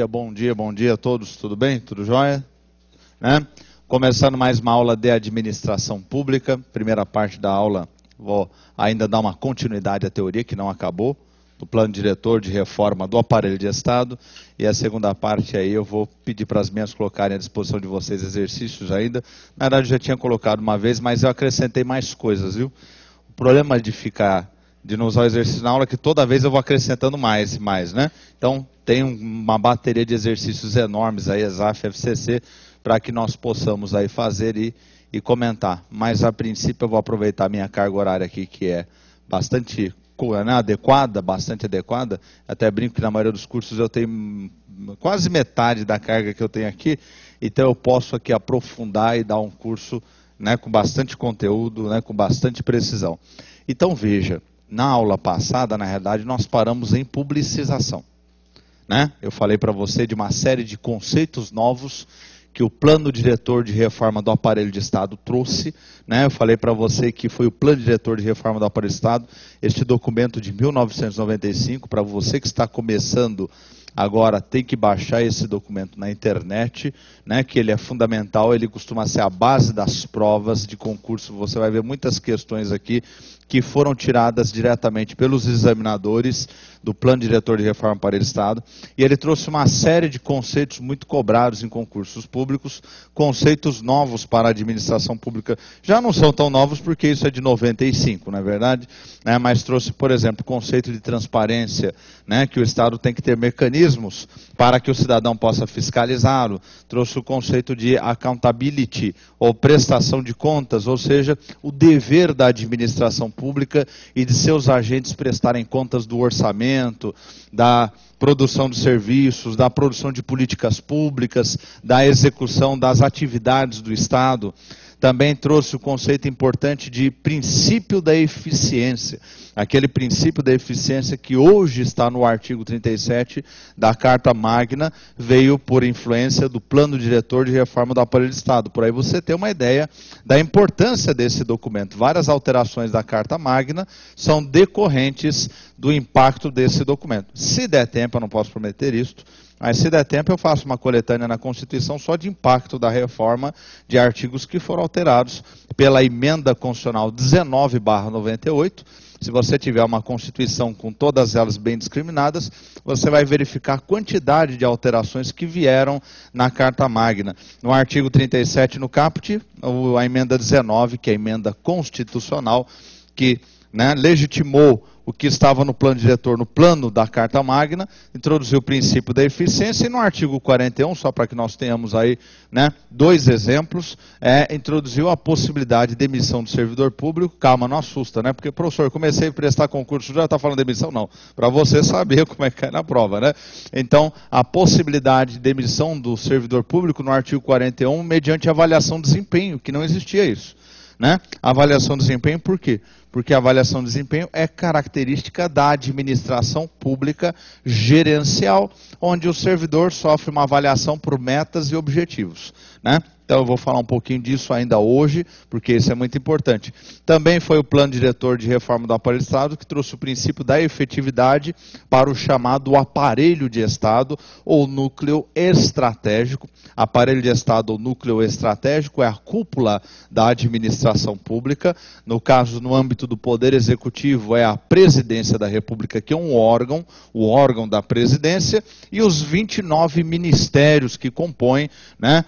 bom dia a todos, tudo bem? Tudo jóia? Né? Começando mais uma aula de administração pública, primeira parte da aula, vou ainda dar uma continuidade à teoria que não acabou, do plano diretor de reforma do aparelho de Estado, e a segunda parte aí eu vou pedir para as minhas colocarem à disposição de vocês exercícios ainda. Na verdade eu já tinha colocado uma vez, mas eu acrescentei mais coisas, viu? O problema de não usar o exercício na aula é que toda vez eu vou acrescentando mais e mais, né? Então tem uma bateria de exercícios enormes aí, ESAF, FCC, para que nós possamos aí fazer e comentar. Mas a princípio eu vou aproveitar a minha carga horária aqui, que é bastante bastante adequada. Até brinco que na maioria dos cursos eu tenho quase metade da carga que eu tenho aqui, então eu posso aqui aprofundar e dar um curso, né, com bastante conteúdo, né, com bastante precisão. Então veja, na aula passada, na realidade, nós paramos em publicização, né? Eu falei para você de uma série de conceitos novos que o plano diretor de reforma do aparelho de Estado trouxe, né? Eu falei para você que foi o plano diretor de reforma do aparelho de Estado, este documento de 1995, para você que está começando agora, tem que baixar esse documento na internet, né? Que ele é fundamental, ele costuma ser a base das provas de concurso. Você vai ver muitas questões aqui que foram tiradas diretamente pelos examinadores do plano diretor de reforma para o Estado, e ele trouxe uma série de conceitos muito cobrados em concursos públicos, conceitos novos para a administração pública. Já não são tão novos porque isso é de 95, não é verdade? Né? Mas trouxe, por exemplo, o conceito de transparência, né? Que o Estado tem que ter mecanismos para que o cidadão possa fiscalizá-lo. Trouxe o conceito de accountability, ou prestação de contas, ou seja, o dever da administração pública e de seus agentes prestarem contas do orçamento, da produção de serviços, da produção de políticas públicas, da execução das atividades do Estado. Também trouxe o conceito importante de princípio da eficiência, aquele princípio da eficiência que hoje está no artigo 37 da Carta Magna, veio por influência do plano diretor de reforma do aparelho de Estado. Por aí você tem uma ideia da importância desse documento. Várias alterações da Carta Magna são decorrentes do impacto desse documento. Se der tempo, eu não posso prometer isso, mas se der tempo eu faço uma coletânea na Constituição só de impacto da reforma de artigos que foram alterados pela emenda constitucional 19/98. Se você tiver uma Constituição com todas elas bem discriminadas, você vai verificar a quantidade de alterações que vieram na Carta Magna. No artigo 37, no caput, a emenda 19, que é a emenda constitucional, que, né, legitimou o que estava no plano diretor, no plano da Carta Magna, introduziu o princípio da eficiência, e no artigo 41, só para que nós tenhamos aí, né, dois exemplos, introduziu a possibilidade de demissão do servidor público. Calma, não assusta, né? Porque, professor, comecei a prestar concurso, já está falando de demissão? Não, para você saber como é que cai na prova, né? Então, a possibilidade de demissão do servidor público no artigo 41, mediante avaliação de desempenho, que não existia isso, né? Avaliação de desempenho, por quê? Porque a avaliação de desempenho é característica da administração pública gerencial, onde o servidor sofre uma avaliação por metas e objetivos, né? Então eu vou falar um pouquinho disso ainda hoje, porque isso é muito importante. Também foi o plano diretor de reforma do aparelho de Estado que trouxe o princípio da efetividade para o chamado aparelho de Estado ou núcleo estratégico. Aparelho de Estado ou núcleo estratégico é a cúpula da administração pública. No caso, no âmbito do Poder Executivo, é a Presidência da República, que é um órgão, o órgão da presidência, e os 29 ministérios que compõem, né,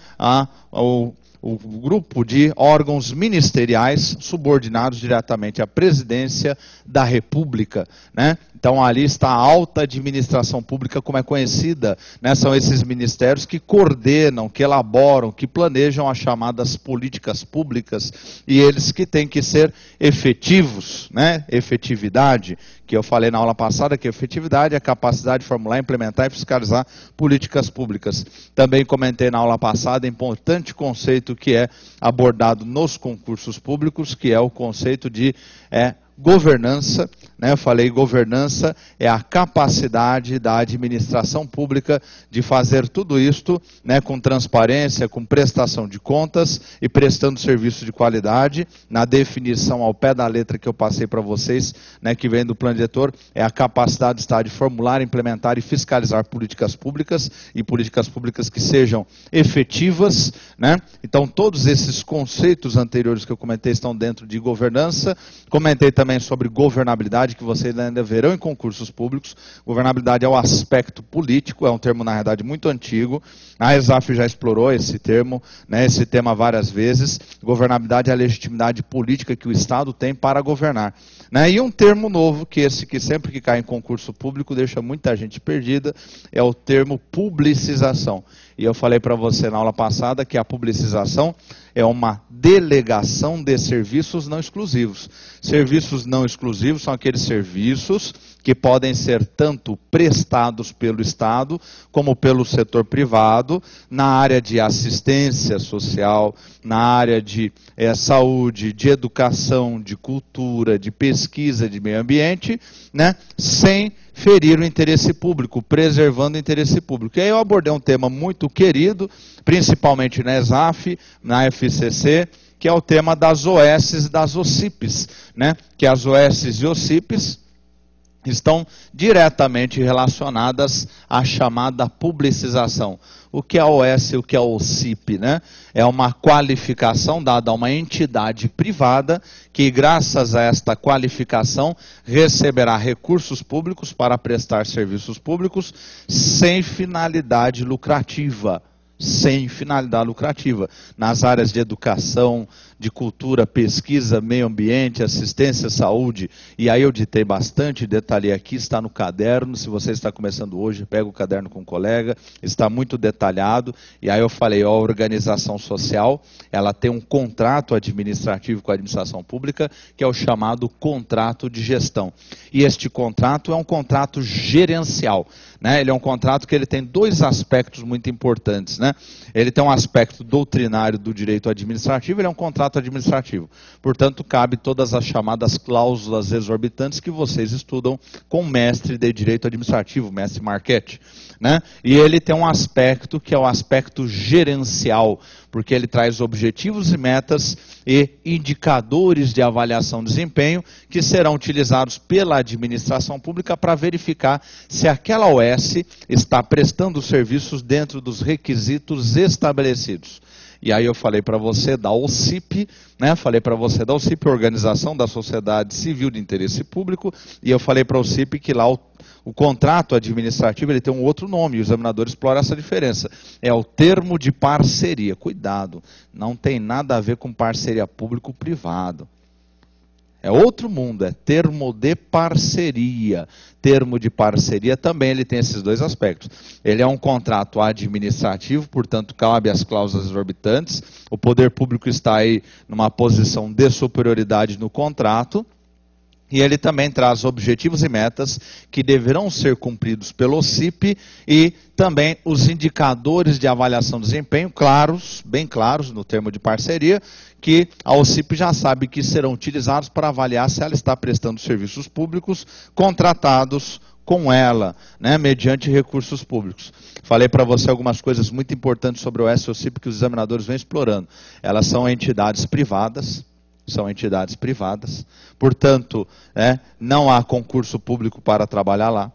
o grupo de órgãos ministeriais subordinados diretamente à Presidência da República, né? Então ali está a alta administração pública, como é conhecida, né? São esses ministérios que coordenam, que elaboram, que planejam as chamadas políticas públicas, e eles que têm que ser efetivos, né? Efetividade, que eu falei na aula passada, que efetividade é a capacidade de formular, implementar e fiscalizar políticas públicas. Também comentei na aula passada importante conceito que é abordado nos concursos públicos, que é o conceito de governança, né? Eu falei, governança é a capacidade da administração pública de fazer tudo isto, né, com transparência, com prestação de contas e prestando serviço de qualidade. Na definição ao pé da letra que eu passei para vocês, né, que vem do plano diretor, é a capacidade do Estado de formular, implementar e fiscalizar políticas públicas e políticas públicas que sejam efetivas, né? Então todos esses conceitos anteriores que eu comentei estão dentro de governança. Comentei também sobre governabilidade, que vocês ainda verão em concursos públicos. Governabilidade é o aspecto político, é um termo na realidade muito antigo. A ESAF já explorou esse termo, né, esse tema várias vezes. Governabilidade é a legitimidade política que o Estado tem para governar, né? E um termo novo, que esse que sempre que cai em concurso público deixa muita gente perdida, é o termo publicização. E eu falei para você na aula passada que a publicização é uma delegação de serviços não exclusivos. Serviços não exclusivos são aqueles serviços que podem ser tanto prestados pelo Estado como pelo setor privado, na área de assistência social, na área de saúde, de educação, de cultura, de pesquisa, de meio ambiente, né, sem ferir o interesse público, preservando o interesse público. E aí eu abordei um tema muito querido, principalmente na ESAF, na FCC, que é o tema das OS e das OCIPs, né? Que as OS e OCIPs estão diretamente relacionadas à chamada publicização. O que é a OS e o que é a OCIP, né? É uma qualificação dada a uma entidade privada que, graças a esta qualificação, receberá recursos públicos para prestar serviços públicos sem finalidade lucrativa. Sem finalidade lucrativa, nas áreas de educação, de cultura, pesquisa, meio ambiente, assistência, saúde. E aí eu ditei bastante, detalhei aqui, está no caderno. Se você está começando hoje, pega o caderno com um colega, está muito detalhado. E aí eu falei, a organização social, ela tem um contrato administrativo com a administração pública, que é o chamado contrato de gestão. E este contrato é um contrato gerencial, né? Ele é um contrato que ele tem dois aspectos muito importantes, né? Ele tem um aspecto doutrinário do direito administrativo, ele é um contrato administrativo. Portanto, cabe todas as chamadas cláusulas exorbitantes que vocês estudam com mestre de direito administrativo, mestre Marchetti, né? E ele tem um aspecto que é o aspecto gerencial, porque ele traz objetivos e metas e indicadores de avaliação de desempenho que serão utilizados pela administração pública para verificar se aquela OS está prestando serviços dentro dos requisitos estabelecidos. E aí eu falei para você da OCIP, né? Falei para você da OCIP, Organização da Sociedade Civil de Interesse Público, e eu falei para a OCIP que lá o contrato administrativo ele tem um outro nome, e o examinador explora essa diferença. É o termo de parceria. Cuidado, não tem nada a ver com parceria público-privado. É outro mundo, é termo de parceria. Termo de parceria também ele tem esses dois aspectos. Ele é um contrato administrativo, portanto cabe às cláusulas exorbitantes. O poder público está aí numa posição de superioridade no contrato. E ele também traz objetivos e metas que deverão ser cumpridos pelo OCIP e também os indicadores de avaliação de desempenho, claros, bem claros no termo de parceria, que a OCIP já sabe que serão utilizados para avaliar se ela está prestando serviços públicos contratados com ela, né, mediante recursos públicos. Falei para você algumas coisas muito importantes sobre o OS e OCIP que os examinadores vêm explorando. Elas são entidades privadas. São entidades privadas, portanto, não há concurso público para trabalhar lá.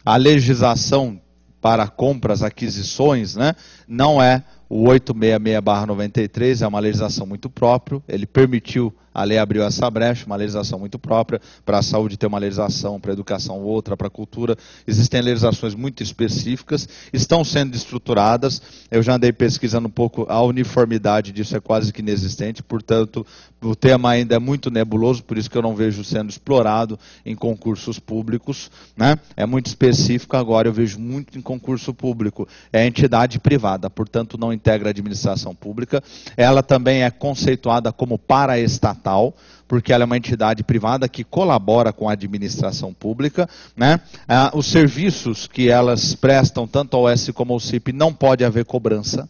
A legislação para compras, aquisições, né, não é o 866/93, é uma legislação muito própria, ele permitiu, a lei abriu essa brecha, uma legislação muito própria, para a saúde ter uma legislação, para a educação outra, para a cultura, existem legislações muito específicas, estão sendo estruturadas, eu já andei pesquisando um pouco, a uniformidade disso é quase que inexistente, portanto, o tema ainda é muito nebuloso, por isso que eu não vejo sendo explorado em concursos públicos, né? É muito específico, agora eu vejo muito em concurso público, é entidade privada, portanto não integra a administração pública, ela também é conceituada como paraestatal, porque ela é uma entidade privada que colabora com a administração pública, né? Os serviços que elas prestam, tanto ao OS como ao CIP, não pode haver cobrança,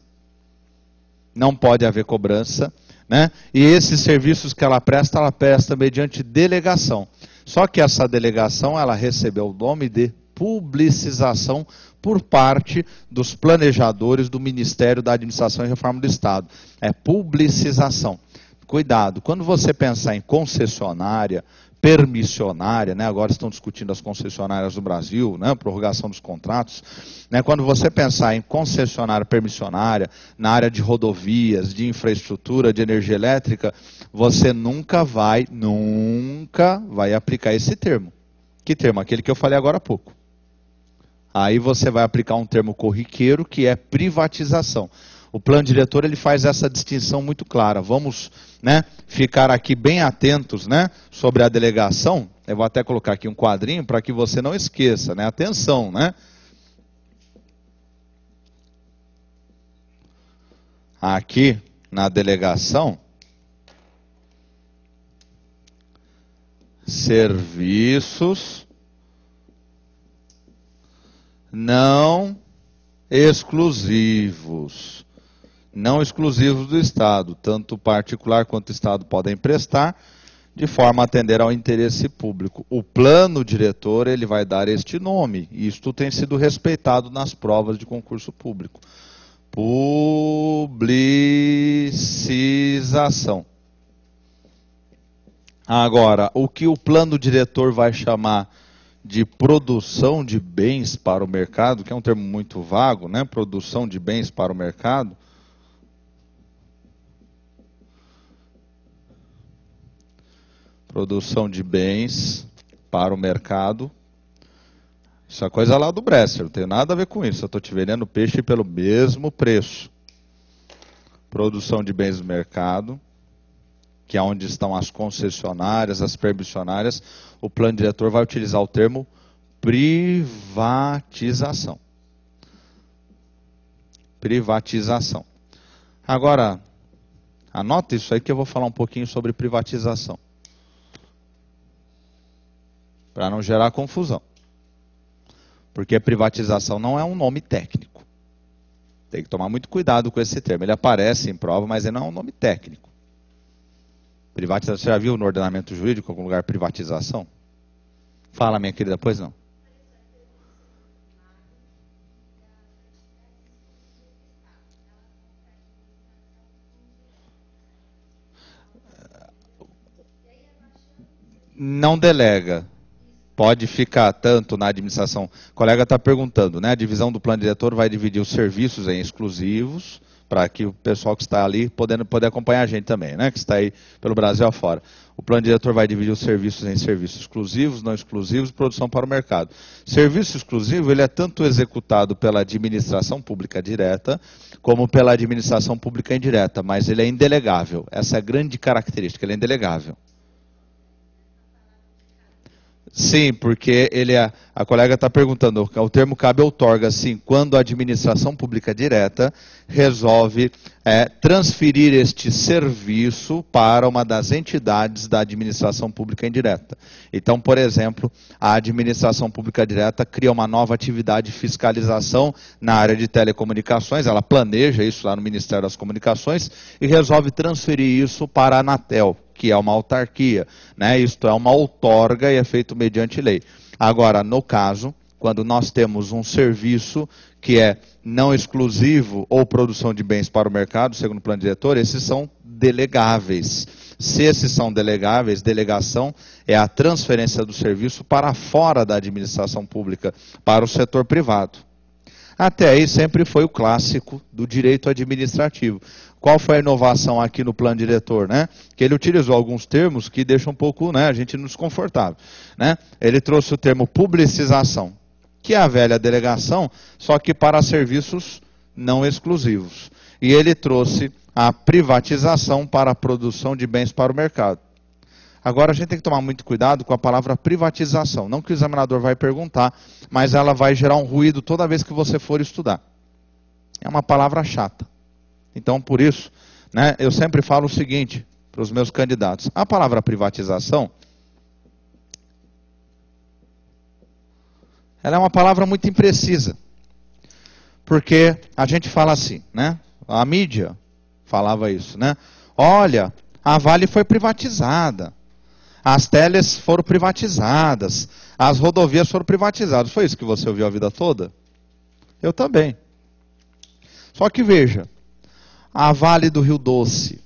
não pode haver cobrança, né? E esses serviços que ela presta mediante delegação. Só que essa delegação, ela recebeu o nome de publicização por parte dos planejadores do Ministério da Administração e Reforma do Estado. É publicização. Cuidado, quando você pensar em concessionária, permissionária, né, agora estão discutindo as concessionárias do Brasil, né, prorrogação dos contratos, né, quando você pensar em concessionária permissionária, na área de rodovias, de infraestrutura, de energia elétrica, você nunca vai aplicar esse termo. Que termo? Aquele que eu falei agora há pouco. Aí você vai aplicar um termo corriqueiro que é privatização. O plano diretor ele faz essa distinção muito clara. Vamos, né, ficar aqui bem atentos, né, sobre a delegação. Eu vou até colocar aqui um quadrinho para que você não esqueça, né? Atenção, né? Aqui na delegação, serviços não exclusivos. Não exclusivos do Estado, tanto o particular quanto o Estado podem prestar, de forma a atender ao interesse público. O plano diretor ele vai dar este nome, e isto tem sido respeitado nas provas de concurso público. Publicização. Agora, o que o plano diretor vai chamar de produção de bens para o mercado, que é um termo muito vago, né? Produção de bens para o mercado, produção de bens para o mercado. Isso é coisa lá do Bresser, não tem nada a ver com isso. Eu estou te vendendo peixe pelo mesmo preço. Produção de bens do mercado, que é onde estão as concessionárias, as permissionárias. O plano diretor vai utilizar o termo privatização. Privatização. Agora, anota isso aí que eu vou falar um pouquinho sobre privatização, para não gerar confusão. Porque privatização não é um nome técnico. Tem que tomar muito cuidado com esse termo. Ele aparece em prova, mas ele não é um nome técnico. Privatização, você já viu no ordenamento jurídico algum lugar privatização? Fala, minha querida, pois não. Não delega. Pode ficar tanto na administração. O colega está perguntando, né? A divisão do plano diretor vai dividir os serviços em exclusivos, para que o pessoal que está ali poder acompanhar a gente também, né? Que está aí pelo Brasil afora. O plano diretor vai dividir os serviços em serviços exclusivos, não exclusivos, produção para o mercado. Serviço exclusivo, ele é tanto executado pela administração pública direta, como pela administração pública indireta, mas ele é indelegável. Essa é a grande característica, ele é indelegável. Sim, porque a colega está perguntando, o termo cabe outorga, sim, quando a administração pública direta resolve transferir este serviço para uma das entidades da administração pública indireta. Então, por exemplo, a administração pública direta cria uma nova atividade de fiscalização na área de telecomunicações, ela planeja isso lá no Ministério das Comunicações e resolve transferir isso para a Anatel, que é uma autarquia, né? Isto é uma outorga e é feito mediante lei. Agora, no caso, quando nós temos um serviço que é não exclusivo ou produção de bens para o mercado, segundo o plano diretor, esses são delegáveis. Se esses são delegáveis, delegação é a transferência do serviço para fora da administração pública, para o setor privado. Até aí sempre foi o clássico do direito administrativo. Qual foi a inovação aqui no plano diretor, né? Que ele utilizou alguns termos que deixam um pouco, né, a gente desconfortável, né? Ele trouxe o termo publicização, que é a velha delegação, só que para serviços não exclusivos. E ele trouxe a privatização para a produção de bens para o mercado. Agora a gente tem que tomar muito cuidado com a palavra privatização. Não que o examinador vai perguntar, mas ela vai gerar um ruído toda vez que você for estudar. É uma palavra chata. Então, por isso, né, eu sempre falo o seguinte para os meus candidatos. A palavra privatização, ela é uma palavra muito imprecisa. Porque a gente fala assim, né? A mídia falava isso, né? Olha, a Vale foi privatizada. As teles foram privatizadas, as rodovias foram privatizadas. Foi isso que você ouviu a vida toda? Eu também. Só que veja, a Vale do Rio Doce,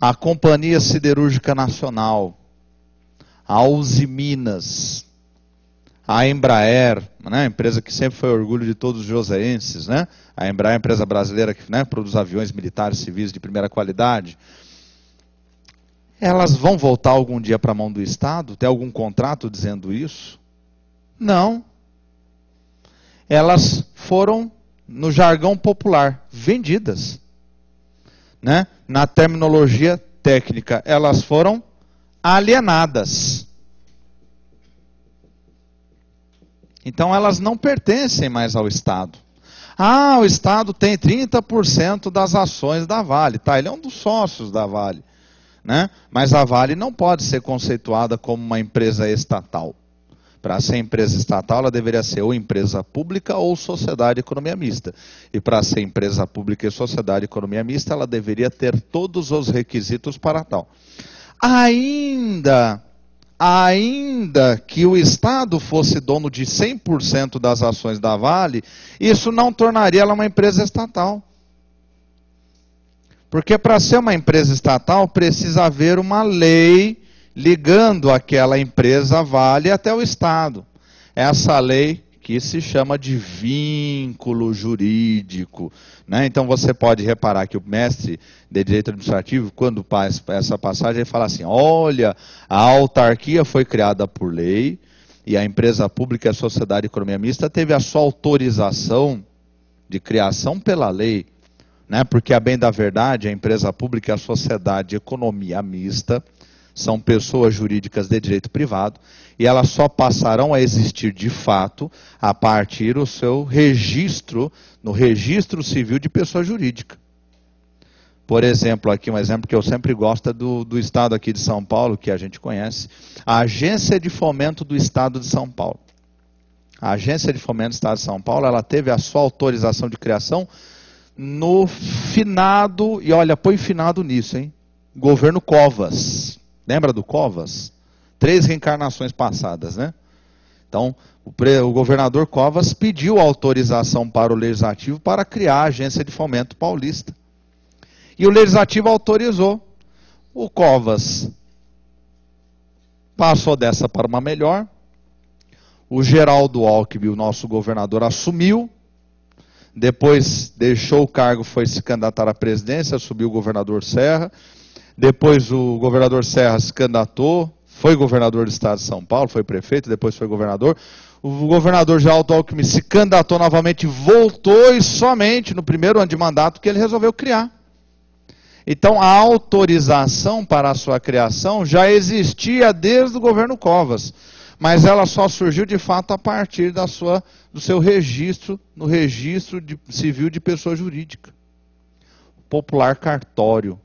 a Companhia Siderúrgica Nacional, a Uzi Minas, a Embraer, né, a empresa que sempre foi orgulho de todos os joseenses, né? A Embraer é a empresa brasileira que, né, produz aviões militares civis de primeira qualidade. Elas vão voltar algum dia para a mão do Estado? Tem algum contrato dizendo isso? Não. Elas foram, no jargão popular, vendidas. Né? Na terminologia técnica, elas foram alienadas. Então elas não pertencem mais ao Estado. Ah, o Estado tem 30% das ações da Vale. Tá, ele é um dos sócios da Vale. Né? Mas a Vale não pode ser conceituada como uma empresa estatal. Para ser empresa estatal, ela deveria ser ou empresa pública ou sociedade de economia mista. E para ser empresa pública e sociedade de economia mista, ela deveria ter todos os requisitos para tal. Ainda que o Estado fosse dono de 100% das ações da Vale, isso não tornaria ela uma empresa estatal. Porque para ser uma empresa estatal, precisa haver uma lei ligando aquela empresa Vale até o Estado. Essa lei que se chama de vínculo jurídico. Né? Então você pode reparar que o mestre de Direito Administrativo, quando faz essa passagem, ele fala assim, olha, a autarquia foi criada por lei, e a empresa pública e a sociedade de economia mista teve a sua autorização de criação pela lei. Né? Porque, a bem da verdade, a empresa pública e a sociedade de economia mista são pessoas jurídicas de direito privado, e elas só passarão a existir de fato a partir do seu registro, no registro civil de pessoa jurídica. Por exemplo, aqui um exemplo que eu sempre gosto é do estado aqui de São Paulo, que a gente conhece, a Agência de Fomento do Estado de São Paulo. A Agência de Fomento do Estado de São Paulo, ela teve a sua autorização de criação no finado, e olha, põe finado nisso, hein? Governo Covas. Lembra do Covas? 3 reencarnações passadas, né? Então, o governador Covas pediu autorização para o Legislativo para criar a Agência de Fomento Paulista. E o Legislativo autorizou. O Covas passou dessa para uma melhor. O Geraldo Alckmin, o nosso governador, assumiu. Depois deixou o cargo, foi se candidatar à presidência, subiu o governador Serra. Depois o governador Serra se candidatou, foi governador do estado de São Paulo, foi prefeito, depois foi governador. O governador Geraldo Alckmin se candidatou novamente, voltou e somente no primeiro ano de mandato que ele resolveu criar. Então a autorização para a sua criação já existia desde o governo Covas, mas ela só surgiu de fato a partir do seu registro, no registro civil de pessoa jurídica. Popular cartório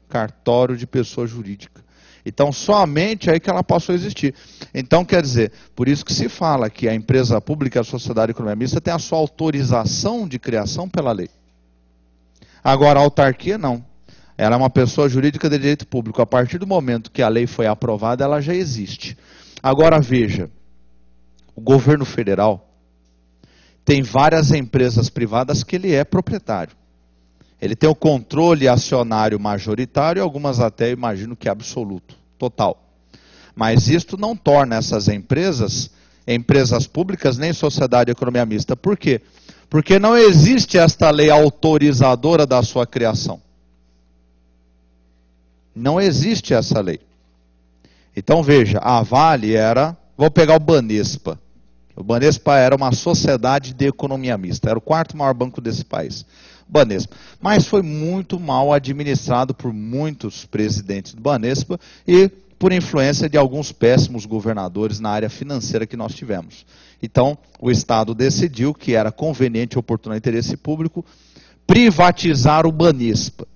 de pessoa jurídica. Então, somente aí que ela passou a existir. Então, quer dizer, por isso que se fala que a empresa pública, a sociedade de economia mista, tem a sua autorização de criação pela lei. Agora, a autarquia não. Ela é uma pessoa jurídica de direito público. A partir do momento que a lei foi aprovada, ela já existe. Agora, veja, o governo federal tem várias empresas privadas que ele é proprietário. Ele tem o controle acionário majoritário, algumas até imagino que absoluto, total. Mas isto não torna essas empresas públicas nem sociedade de economia mista. Por quê? Porque não existe esta lei autorizadora da sua criação. Não existe essa lei. Então veja, a Vale era, vou pegar o Banespa. O Banespa era uma sociedade de economia mista, era o 4º maior banco desse país. Banespa. Mas foi muito mal administrado por muitos presidentes do Banespa e por influência de alguns péssimos governadores na área financeira que nós tivemos. Então, o Estado decidiu que era conveniente, oportuno interesse público, privatizar o Banespa.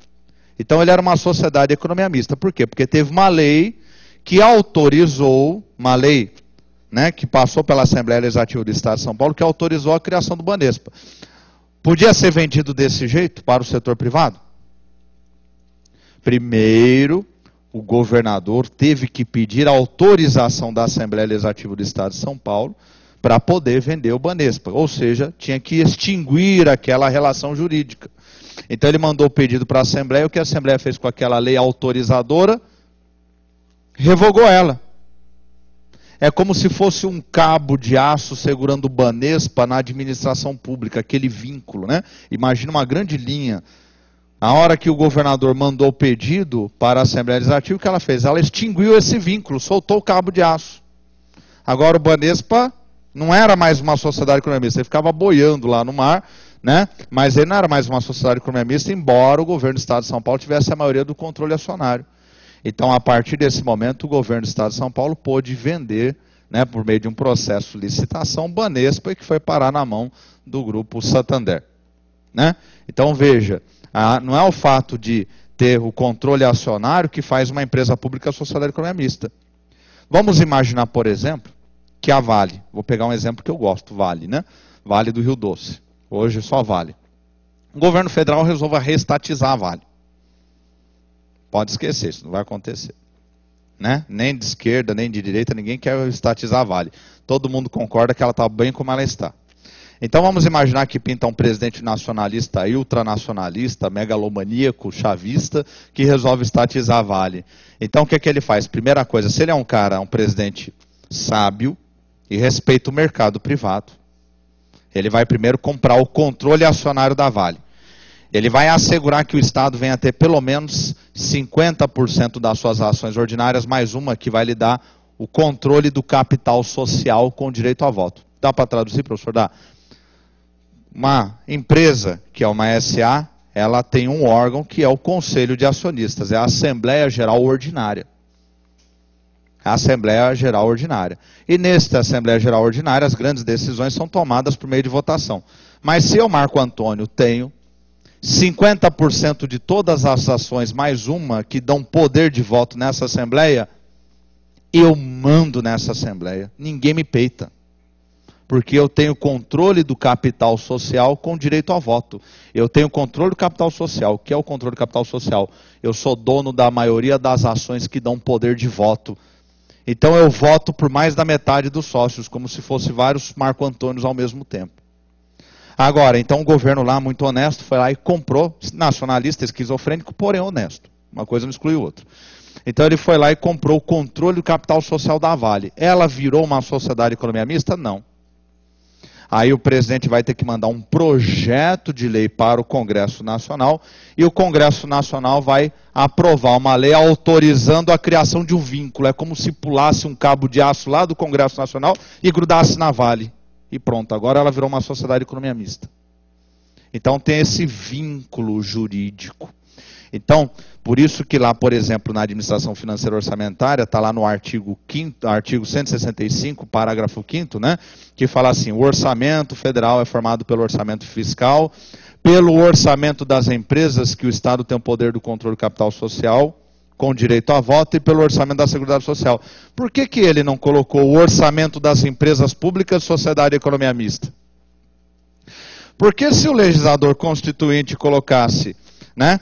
Então, ele era uma sociedade de economia mista. Por quê? Porque teve uma lei que autorizou, uma lei, né, que passou pela Assembleia Legislativa do Estado de São Paulo, que autorizou a criação do Banespa. Podia ser vendido desse jeito para o setor privado? Primeiro, o governador teve que pedir autorização da Assembleia Legislativa do Estado de São Paulo para poder vender o Banespa, ou seja, tinha que extinguir aquela relação jurídica. Então ele mandou o pedido para a Assembleia, o que a Assembleia fez com aquela lei autorizadora? Revogou ela. É como se fosse um cabo de aço segurando o Banespa na administração pública, aquele vínculo, né? Imagina uma grande linha. A hora que o governador mandou o pedido para a Assembleia Legislativa, o que ela fez? Ela extinguiu esse vínculo, soltou o cabo de aço. Agora o Banespa não era mais uma sociedade econômica mista, ele ficava boiando lá no mar, né? Mas ele não era mais uma sociedade econômica mista, embora o governo do Estado de São Paulo tivesse a maioria do controle acionário. Então, a partir desse momento, o governo do Estado de São Paulo pôde vender, né, por meio de um processo de licitação, Banespa, que foi parar na mão do Grupo Santander. Né? Então, veja, não é o fato de ter o controle acionário que faz uma empresa pública a sociedade econômica mista. Vamos imaginar, por exemplo, que a Vale, vou pegar um exemplo que eu gosto, Vale, né? Vale do Rio Doce, hoje só Vale. O governo federal resolva reestatizar a Vale. Pode esquecer, isso não vai acontecer. Né? Nem de esquerda, nem de direita, ninguém quer estatizar a Vale. Todo mundo concorda que ela está bem como ela está. Então vamos imaginar que pinta um presidente nacionalista, ultranacionalista, megalomaníaco, chavista, que resolve estatizar a Vale. Então o que é que ele faz? Primeira coisa, se ele é um presidente sábio e respeita o mercado privado, ele vai primeiro comprar o controle acionário da Vale. Ele vai assegurar que o Estado venha a ter pelo menos 50% das suas ações ordinárias, mais uma que vai lhe dar o controle do capital social com direito a voto. Dá para traduzir, professor? Dá. Uma empresa, que é uma SA, ela tem um órgão que é o Conselho de Acionistas, é a Assembleia Geral Ordinária. A Assembleia Geral Ordinária. E nesta Assembleia Geral Ordinária, as grandes decisões são tomadas por meio de votação. Mas se eu, Marco Antônio, tenho 50% de todas as ações, mais uma, que dão poder de voto nessa Assembleia, eu mando nessa Assembleia. Ninguém me peita. Porque eu tenho controle do capital social com direito a voto. Eu tenho controle do capital social. O que é o controle do capital social? Eu sou dono da maioria das ações que dão poder de voto. Então eu voto por mais da metade dos sócios, como se fosse vários Marco Antônios ao mesmo tempo. Agora, então o governo lá, muito honesto, foi lá e comprou, nacionalista, esquizofrênico, porém honesto. Uma coisa não exclui outra. Então ele foi lá e comprou o controle do capital social da Vale. Ela virou uma sociedade econômica mista? Não. Aí o presidente vai ter que mandar um projeto de lei para o Congresso Nacional, e o Congresso Nacional vai aprovar uma lei autorizando a criação de um vínculo. É como se pulasse um cabo de aço lá do Congresso Nacional e grudasse na Vale. E pronto, agora ela virou uma sociedade de economia mista. Então tem esse vínculo jurídico. Então, por isso que lá, por exemplo, na administração financeira orçamentária, está lá no artigo 165, parágrafo 5º, né, que fala assim: o orçamento federal é formado pelo orçamento fiscal, pelo orçamento das empresas, que o Estado tem o poder do controle do capital social, com direito a voto, e pelo orçamento da Seguridade Social. Por que que ele não colocou o orçamento das empresas públicas, sociedade e economia mista? Porque se o legislador constituinte colocasse, né,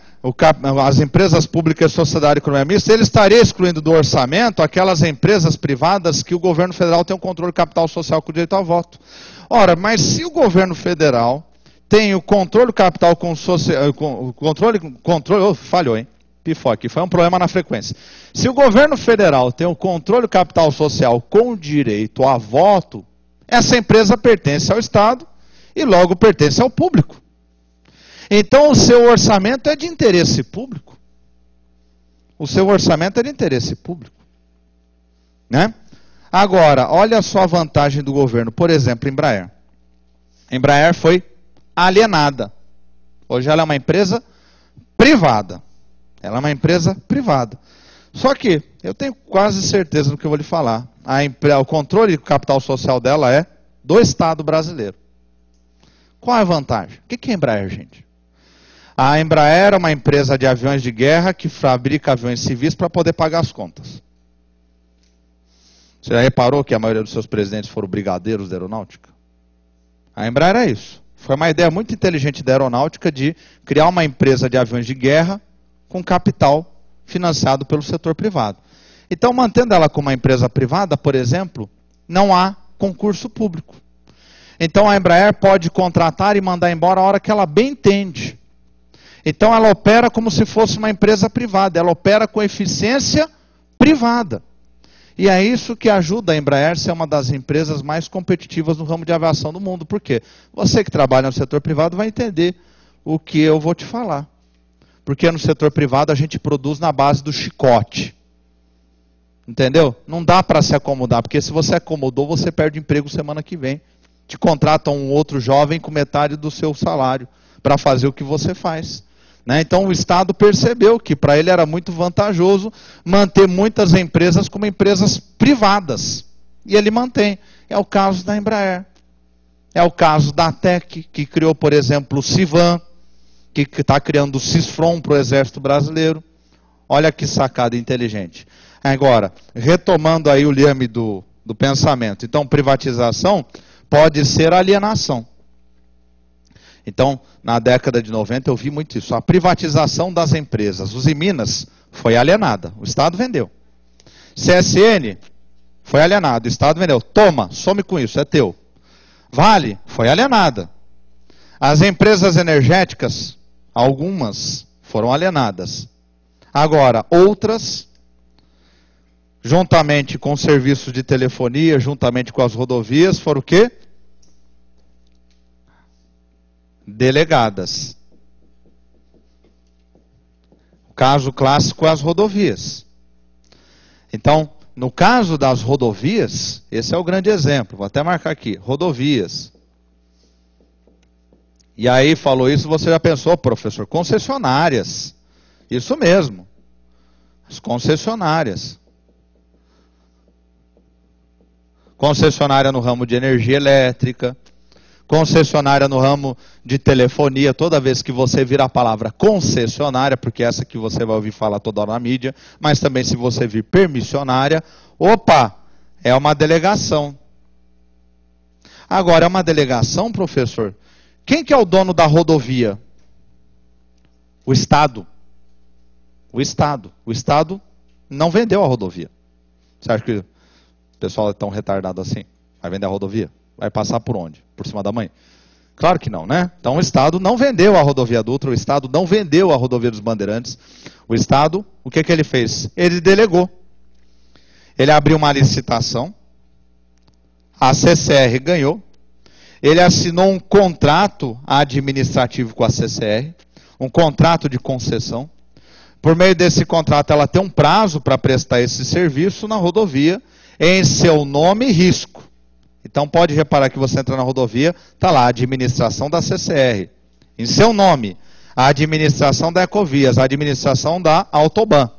as empresas públicas e sociedade e economia mista, ele estaria excluindo do orçamento aquelas empresas privadas que o governo federal tem o controle do capital social com direito a voto. Ora, mas se o governo federal tem o controle do capital com falhou, hein? Pifou aqui, foi um problema na frequência. Se o governo federal tem o controle do capital social com direito a voto, essa empresa pertence ao Estado e logo pertence ao público. Então o seu orçamento é de interesse público. O seu orçamento é de interesse público. Né? Agora, olha só a vantagem do governo. Por exemplo, Embraer. Embraer foi alienada. Hoje ela é uma empresa privada. Ela é uma empresa privada. Só que, eu tenho quase certeza do que eu vou lhe falar. O controle do capital social dela é do Estado brasileiro. Qual é a vantagem? O que é a Embraer, gente? A Embraer é uma empresa de aviões de guerra que fabrica aviões civis para poder pagar as contas. Você já reparou que a maioria dos seus presidentes foram brigadeiros da aeronáutica? A Embraer é isso. Foi uma ideia muito inteligente da aeronáutica de criar uma empresa de aviões de guerra com capital financiado pelo setor privado. Então, mantendo ela como uma empresa privada, por exemplo, não há concurso público. Então, a Embraer pode contratar e mandar embora a hora que ela bem entende. Então, ela opera como se fosse uma empresa privada, ela opera com eficiência privada. E é isso que ajuda a Embraer a ser uma das empresas mais competitivas no ramo de aviação do mundo. Por quê? Você que trabalha no setor privado vai entender o que eu vou te falar. Porque no setor privado a gente produz na base do chicote. Entendeu? Não dá para se acomodar, porque se você acomodou, você perde emprego semana que vem. Te contratam um outro jovem com metade do seu salário para fazer o que você faz. Então o Estado percebeu que para ele era muito vantajoso manter muitas empresas como empresas privadas. E ele mantém. É o caso da Embraer. É o caso da ATEC, que criou, por exemplo, o Civan, que está criando o Cisfron para o Exército Brasileiro. Olha que sacada inteligente. Agora, retomando aí o liame do pensamento. Então, privatização pode ser alienação. Então, na década de 90 eu vi muito isso. A privatização das empresas. Os Minas foi alienada. O Estado vendeu. CSN foi alienado. O Estado vendeu. Toma, some com isso, é teu. Vale foi alienada. As empresas energéticas, algumas foram alienadas. Agora, outras, juntamente com os serviços de telefonia, juntamente com as rodovias, foram o quê? Delegadas. O caso clássico é as rodovias. Então, no caso das rodovias, esse é o grande exemplo. Vou até marcar aqui, rodovias. E aí falou isso, você já pensou, professor, concessionárias. Isso mesmo. As concessionárias. Concessionária no ramo de energia elétrica, concessionária no ramo de telefonia. Toda vez que você vir a palavra concessionária, porque essa que você vai ouvir falar toda hora na mídia, mas também se você vir permissionária, opa, é uma delegação. Agora, é uma delegação, professor? Quem que é o dono da rodovia? O Estado. O Estado. O Estado não vendeu a rodovia. Você acha que o pessoal é tão retardado assim? Vai vender a rodovia? Vai passar por onde? Por cima da mãe? Claro que não, né? Então o Estado não vendeu a rodovia Dutra, o Estado não vendeu a rodovia dos Bandeirantes. O Estado, o que ele fez? Ele delegou. Ele abriu uma licitação, a CCR ganhou, ele assinou um contrato administrativo com a CCR, um contrato de concessão. Por meio desse contrato, ela tem um prazo para prestar esse serviço na rodovia, em seu nome e risco. Então pode reparar que você entra na rodovia, está lá a administração da CCR. Em seu nome, a administração da Ecovias, a administração da Autoban.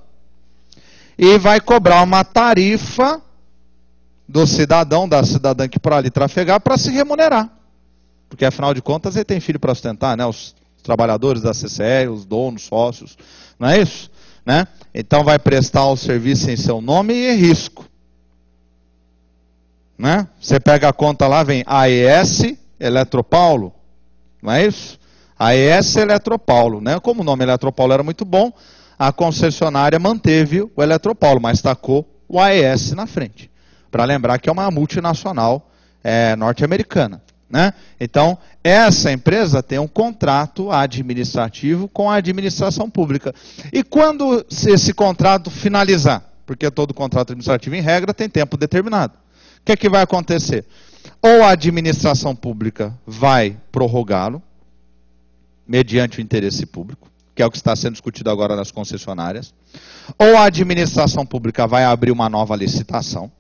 E vai cobrar uma tarifa do cidadão, da cidadã que por ali trafegar, para se remunerar. Porque afinal de contas ele tem filho para sustentar, né? Os trabalhadores da CCR, os donos, sócios, não é isso? Né? Então vai prestar o serviço em seu nome e em risco. Né? Você pega a conta lá, vem AES Eletropaulo, não é isso? AES Eletropaulo, né? Como o nome Eletropaulo era muito bom, a concessionária manteve o Eletropaulo, mas tacou o AES na frente. Para lembrar que é uma multinacional norte-americana. Né? Então, essa empresa tem um contrato administrativo com a administração pública. E quando esse contrato finalizar? Porque todo contrato administrativo, em regra, tem tempo determinado. O que é que vai acontecer? Ou a administração pública vai prorrogá-lo, mediante o interesse público, que é o que está sendo discutido agora nas concessionárias, ou a administração pública vai abrir uma nova licitação,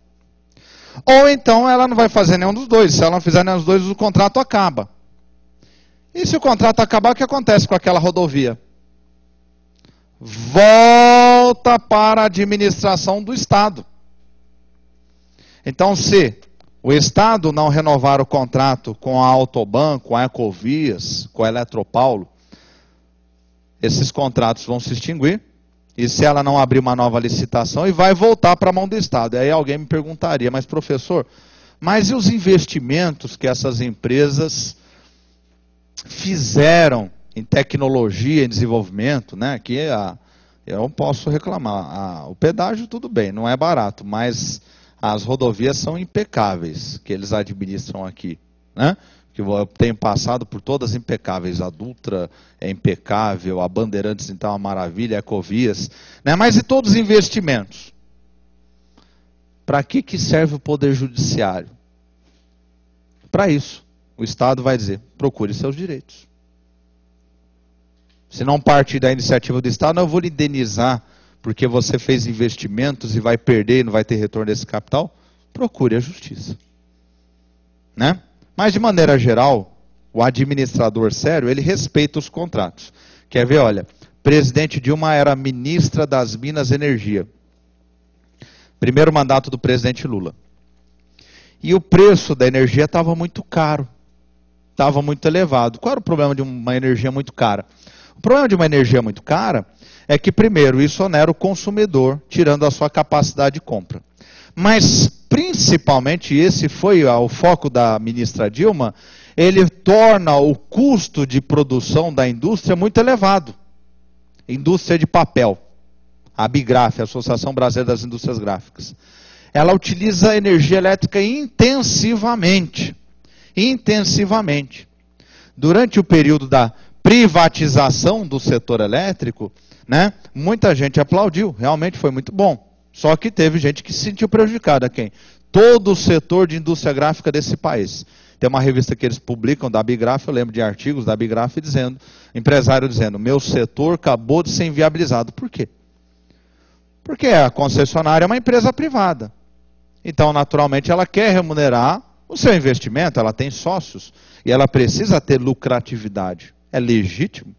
ou então ela não vai fazer nenhum dos dois. Se ela não fizer nenhum dos dois, o contrato acaba. E se o contrato acabar, o que acontece com aquela rodovia? Volta para a administração do Estado. Então, se o Estado não renovar o contrato com a Autoban, com a Ecovias, com a Eletropaulo, esses contratos vão se extinguir. E se ela não abrir uma nova licitação, e vai voltar para a mão do Estado. E aí alguém me perguntaria, mas professor, mas e os investimentos que essas empresas fizeram em tecnologia, em desenvolvimento, né? Que Eu não posso reclamar. O pedágio, tudo bem, não é barato, mas as rodovias são impecáveis, que eles administram aqui, né? Que eu tenho passado por todas impecáveis. A Dutra é impecável, a Bandeirantes, então, é uma maravilha, a Ecovias, né? Mas e todos os investimentos? Para que serve o Poder Judiciário? Para isso. O Estado vai dizer, procure seus direitos. Se não partir da iniciativa do Estado, eu vou lhe indenizar porque você fez investimentos e vai perder e não vai ter retorno desse capital. Procure a justiça. Né? Mas, de maneira geral, o administrador sério, ele respeita os contratos. Quer ver, olha, presidente Dilma era ministra das Minas e Energia. Primeiro mandato do presidente Lula. E o preço da energia estava muito caro. Estava muito elevado. Qual era o problema de uma energia muito cara? O problema de uma energia muito cara é que, primeiro, isso onera o consumidor, tirando a sua capacidade de compra. Mas, principalmente, esse foi o foco da ministra Dilma, ele torna o custo de produção da indústria muito elevado. Indústria de papel. A Abigraf, a Associação Brasileira das Indústrias Gráficas. Ela utiliza energia elétrica intensivamente. Intensivamente. Durante o período da privatização do setor elétrico, né, muita gente aplaudiu, realmente foi muito bom. Só que teve gente que se sentiu prejudicada. Quem? Todo o setor de indústria gráfica desse país. Tem uma revista que eles publicam, da Abigraf, eu lembro de artigos da Abigraf dizendo, empresário dizendo, meu setor acabou de ser inviabilizado. Por quê? Porque a concessionária é uma empresa privada. Então, naturalmente, ela quer remunerar o seu investimento, ela tem sócios, e ela precisa ter lucratividade. É legítimo.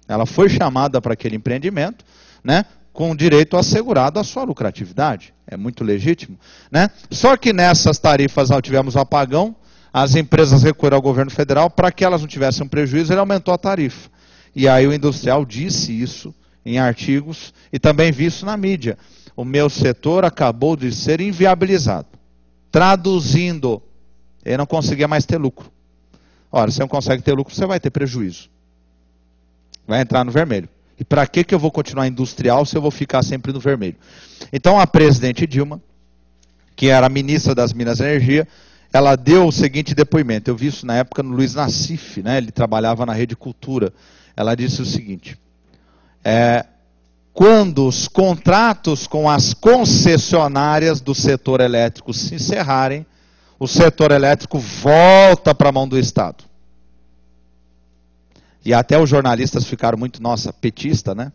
Ela foi chamada para aquele empreendimento, né, com direito assegurado à sua lucratividade. É muito legítimo. Né? Só que nessas tarifas nós tivemos um apagão, as empresas recorreram ao governo federal, para que elas não tivessem um prejuízo, ele aumentou a tarifa. E aí o industrial disse isso em artigos, e também vi isso na mídia. O meu setor acabou de ser inviabilizado. Traduzindo, ele não conseguia mais ter lucro. Ora, se não consegue ter lucro, você vai ter prejuízo. Vai entrar no vermelho. E para que eu vou continuar industrial se eu vou ficar sempre no vermelho? Então a presidente Dilma, que era a ministra das Minas e Energia, ela deu o seguinte depoimento. Eu vi isso na época no Luiz Nassif, né? Ele trabalhava na Rede Cultura. Ela disse o seguinte, quando os contratos com as concessionárias do setor elétrico se encerrarem, o setor elétrico volta para a mão do Estado. E até os jornalistas ficaram muito, nossa, petista, né?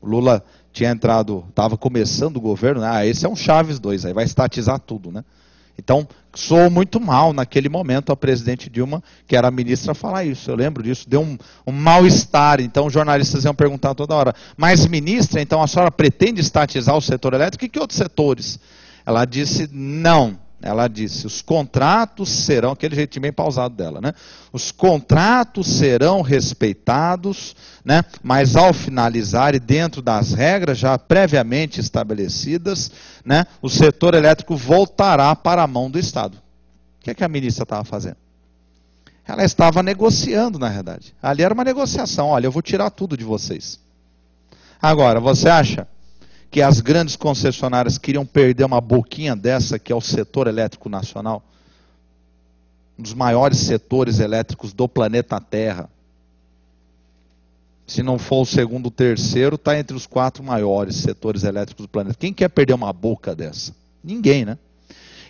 O Lula tinha entrado, estava começando o governo, né? Esse é um Chaves 2, aí vai estatizar tudo, né? Então, soou muito mal naquele momento a presidente Dilma, que era a ministra, falar isso. Eu lembro disso, deu um mal-estar. Então, os jornalistas iam perguntar toda hora, mas ministra, então a senhora pretende estatizar o setor elétrico? Que outros setores? Ela disse, não. Ela disse, os contratos serão, aquele jeitinho bem pausado dela, né? Os contratos serão respeitados, né? Mas ao finalizar e dentro das regras já previamente estabelecidas, né? O setor elétrico voltará para a mão do Estado. O que é que a ministra estava fazendo? Ela estava negociando, na verdade. Ali era uma negociação, olha, eu vou tirar tudo de vocês. Agora, você acha que as grandes concessionárias queriam perder uma boquinha dessa, que é o setor elétrico nacional? Um dos maiores setores elétricos do planeta Terra. Se não for o segundo, o terceiro, está entre os 4 maiores setores elétricos do planeta. Quem quer perder uma boca dessa? Ninguém, né?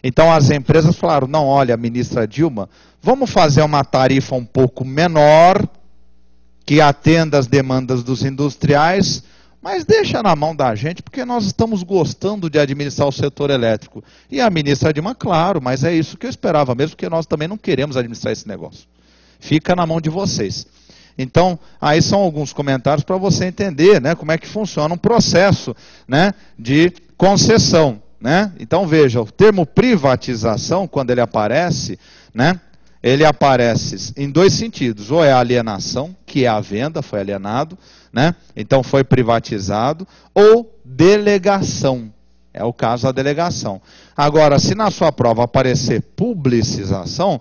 Então as empresas falaram, não, olha, ministra Dilma, vamos fazer uma tarifa um pouco menor, que atenda às demandas dos industriais, mas deixa na mão da gente, porque nós estamos gostando de administrar o setor elétrico. E a ministra Dilma, claro, mas é isso que eu esperava mesmo, porque nós também não queremos administrar esse negócio. Fica na mão de vocês. Então, aí são alguns comentários para você entender, né, como é que funciona um processo, né, de concessão. Né? Então, veja, o termo privatização, quando ele aparece, né, ele aparece em 2 sentidos. Ou é a alienação, que é a venda, foi alienado, né? Então foi privatizado, ou delegação, é o caso da delegação. Agora, se na sua prova aparecer publicização,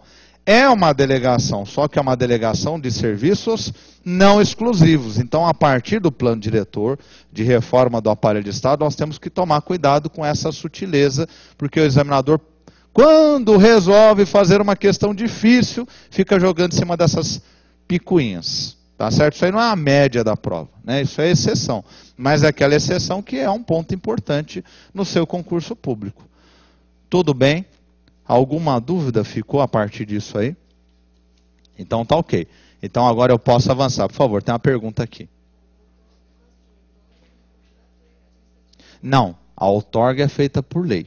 é uma delegação, só que é uma delegação de serviços não exclusivos. Então, a partir do plano diretor de reforma do aparelho de Estado, nós temos que tomar cuidado com essa sutileza, porque o examinador, quando resolve fazer uma questão difícil, fica jogando em cima dessas picuinhas. Tá certo? Isso aí não é a média da prova, né? Isso é exceção. Mas é aquela exceção que é um ponto importante no seu concurso público. Tudo bem? Alguma dúvida ficou a partir disso aí? Então tá ok. Então agora eu posso avançar. Por favor, tem uma pergunta aqui. Não, a outorga é feita por lei.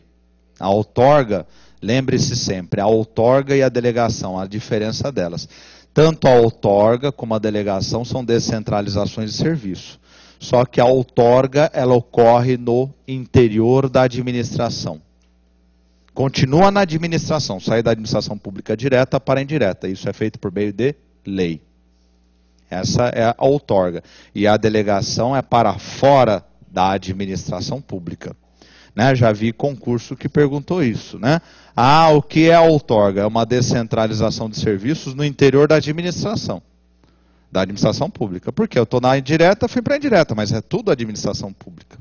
A outorga, lembre-se sempre, a outorga e a delegação, a diferença delas. Tanto a outorga como a delegação são descentralizações de serviço. Só que a outorga, ela ocorre no interior da administração. Continua na administração, sai da administração pública direta para a indireta. Isso é feito por meio de lei. Essa é a outorga. E a delegação é para fora da administração pública. Né? Já vi concurso que perguntou isso. Né? Ah, o que é a outorga? É uma descentralização de serviços no interior da administração pública. Porque eu estou na indireta, fui para a indireta, mas é tudo administração pública.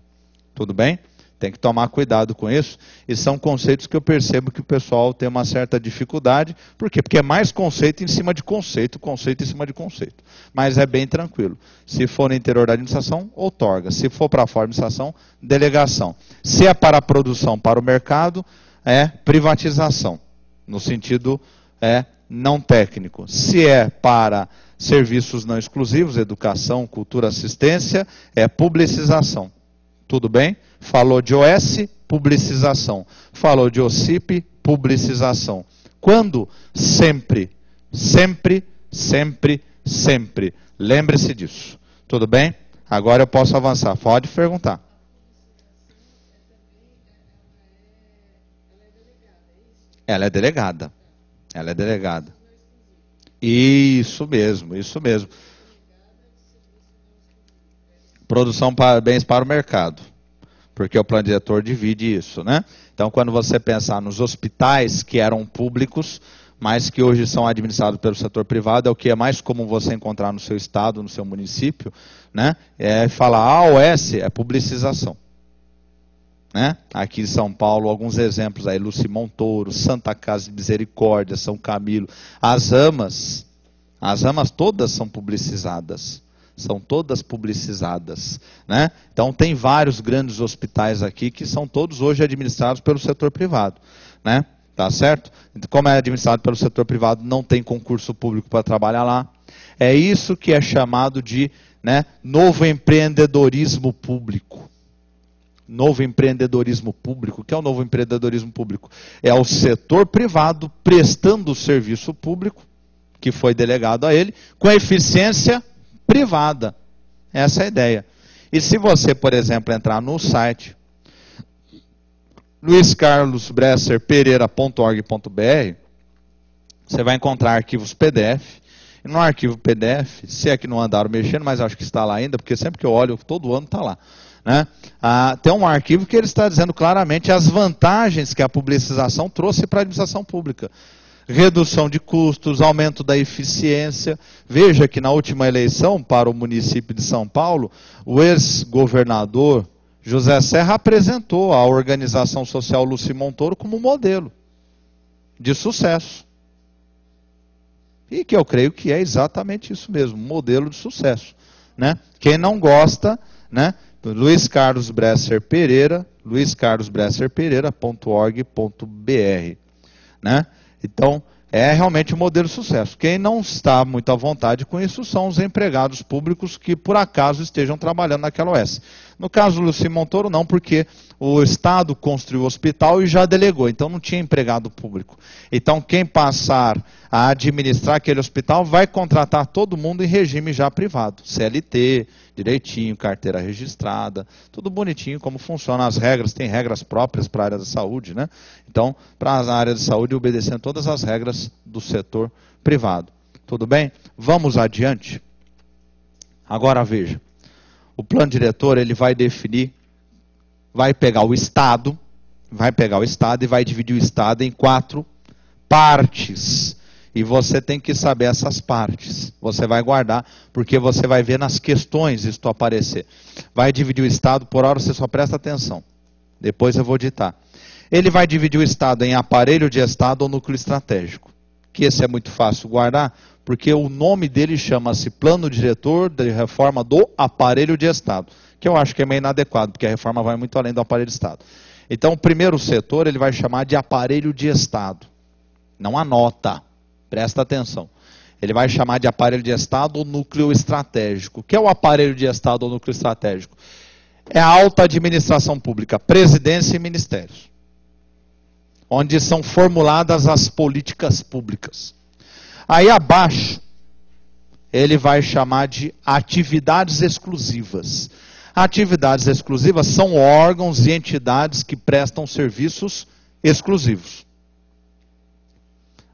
Tudo bem? Tem que tomar cuidado com isso. E são conceitos que eu percebo que o pessoal tem uma certa dificuldade. Por quê? Porque é mais conceito em cima de conceito, conceito em cima de conceito. Mas é bem tranquilo. Se for no interior da administração, outorga. Se for para fora da administração, delegação. Se é para a produção, para o mercado, é privatização. No sentido não técnico. Se é para serviços não exclusivos, educação, cultura, assistência, é publicização. Tudo bem? Falou de OS, publicização. Falou de OCIP, publicização. Quando? Sempre. Sempre, sempre, sempre. Lembre-se disso. Tudo bem? Agora eu posso avançar. Pode perguntar. Ela é delegada. Ela é delegada. Isso mesmo, isso mesmo. Produção para bens para o mercado. Porque o plano diretor divide isso, né? Então, quando você pensar nos hospitais que eram públicos, mas que hoje são administrados pelo setor privado, é o que é mais comum você encontrar no seu estado, no seu município, né? É falar, a OS é publicização. Né? Aqui em São Paulo, alguns exemplos aí, Luci Montoro, Santa Casa de Misericórdia, São Camilo. As AMAs todas são publicizadas. São todas publicizadas. Né? Então tem vários grandes hospitais aqui que são todos hoje administrados pelo setor privado. Né? Tá certo? Como é administrado pelo setor privado, não tem concurso público para trabalhar lá. É isso que é chamado de, né, novo empreendedorismo público. Novo empreendedorismo público. O que é o novo empreendedorismo público? É o setor privado prestando o serviço público, que foi delegado a ele, com eficiência privada. Essa é a ideia. E se você, por exemplo, entrar no site luiscarlosbresserpereira.org.br, você vai encontrar arquivos PDF. E no arquivo PDF, se é que não andaram mexendo, mas acho que está lá ainda, porque sempre que eu olho, todo ano está lá. Né? Tem um arquivo que ele está dizendo claramente as vantagens que a publicização trouxe para a administração pública. Redução de custos, aumento da eficiência. Veja que na última eleição para o município de São Paulo, o ex-governador José Serra apresentou a organização social Luci Montoro como modelo de sucesso. E que eu creio que é exatamente isso mesmo, modelo de sucesso. Né? Quem não gosta, né? Luiz Carlos Bresser Pereira, luiscarlosbresserpereira.org.br. Né? Então, é realmente um modelo de sucesso. Quem não está muito à vontade com isso são os empregados públicos que, por acaso, estejam trabalhando naquela OS. No caso do Luci Montoro, não, porque o Estado construiu o hospital e já delegou, então não tinha empregado público. Então, quem passar a administrar aquele hospital vai contratar todo mundo em regime já privado. CLT, direitinho, carteira registrada, tudo bonitinho, como funcionam as regras, tem regras próprias para a área da saúde, né? Então, para a área de saúde, obedecendo todas as regras do setor privado. Tudo bem? Vamos adiante. Agora veja, o plano diretor ele vai definir, vai pegar o Estado e vai dividir o Estado em 4 partes. E você tem que saber essas partes. Você vai guardar, porque você vai ver nas questões isso aparecer. Vai dividir o Estado, por hora você só presta atenção. Depois eu vou ditar. Ele vai dividir o Estado em aparelho de Estado ou núcleo estratégico. Que esse é muito fácil guardar, porque o nome dele chama-se Plano Diretor de Reforma do Aparelho de Estado. Que eu acho que é meio inadequado, porque a reforma vai muito além do aparelho de Estado. Então, o primeiro setor ele vai chamar de aparelho de Estado. Não anota. Presta atenção. Ele vai chamar de aparelho de Estado ou núcleo estratégico. O que é o aparelho de Estado ou núcleo estratégico? É a alta administração pública, presidência e ministérios. Onde são formuladas as políticas públicas. Aí abaixo, ele vai chamar de atividades exclusivas. Atividades exclusivas são órgãos e entidades que prestam serviços exclusivos.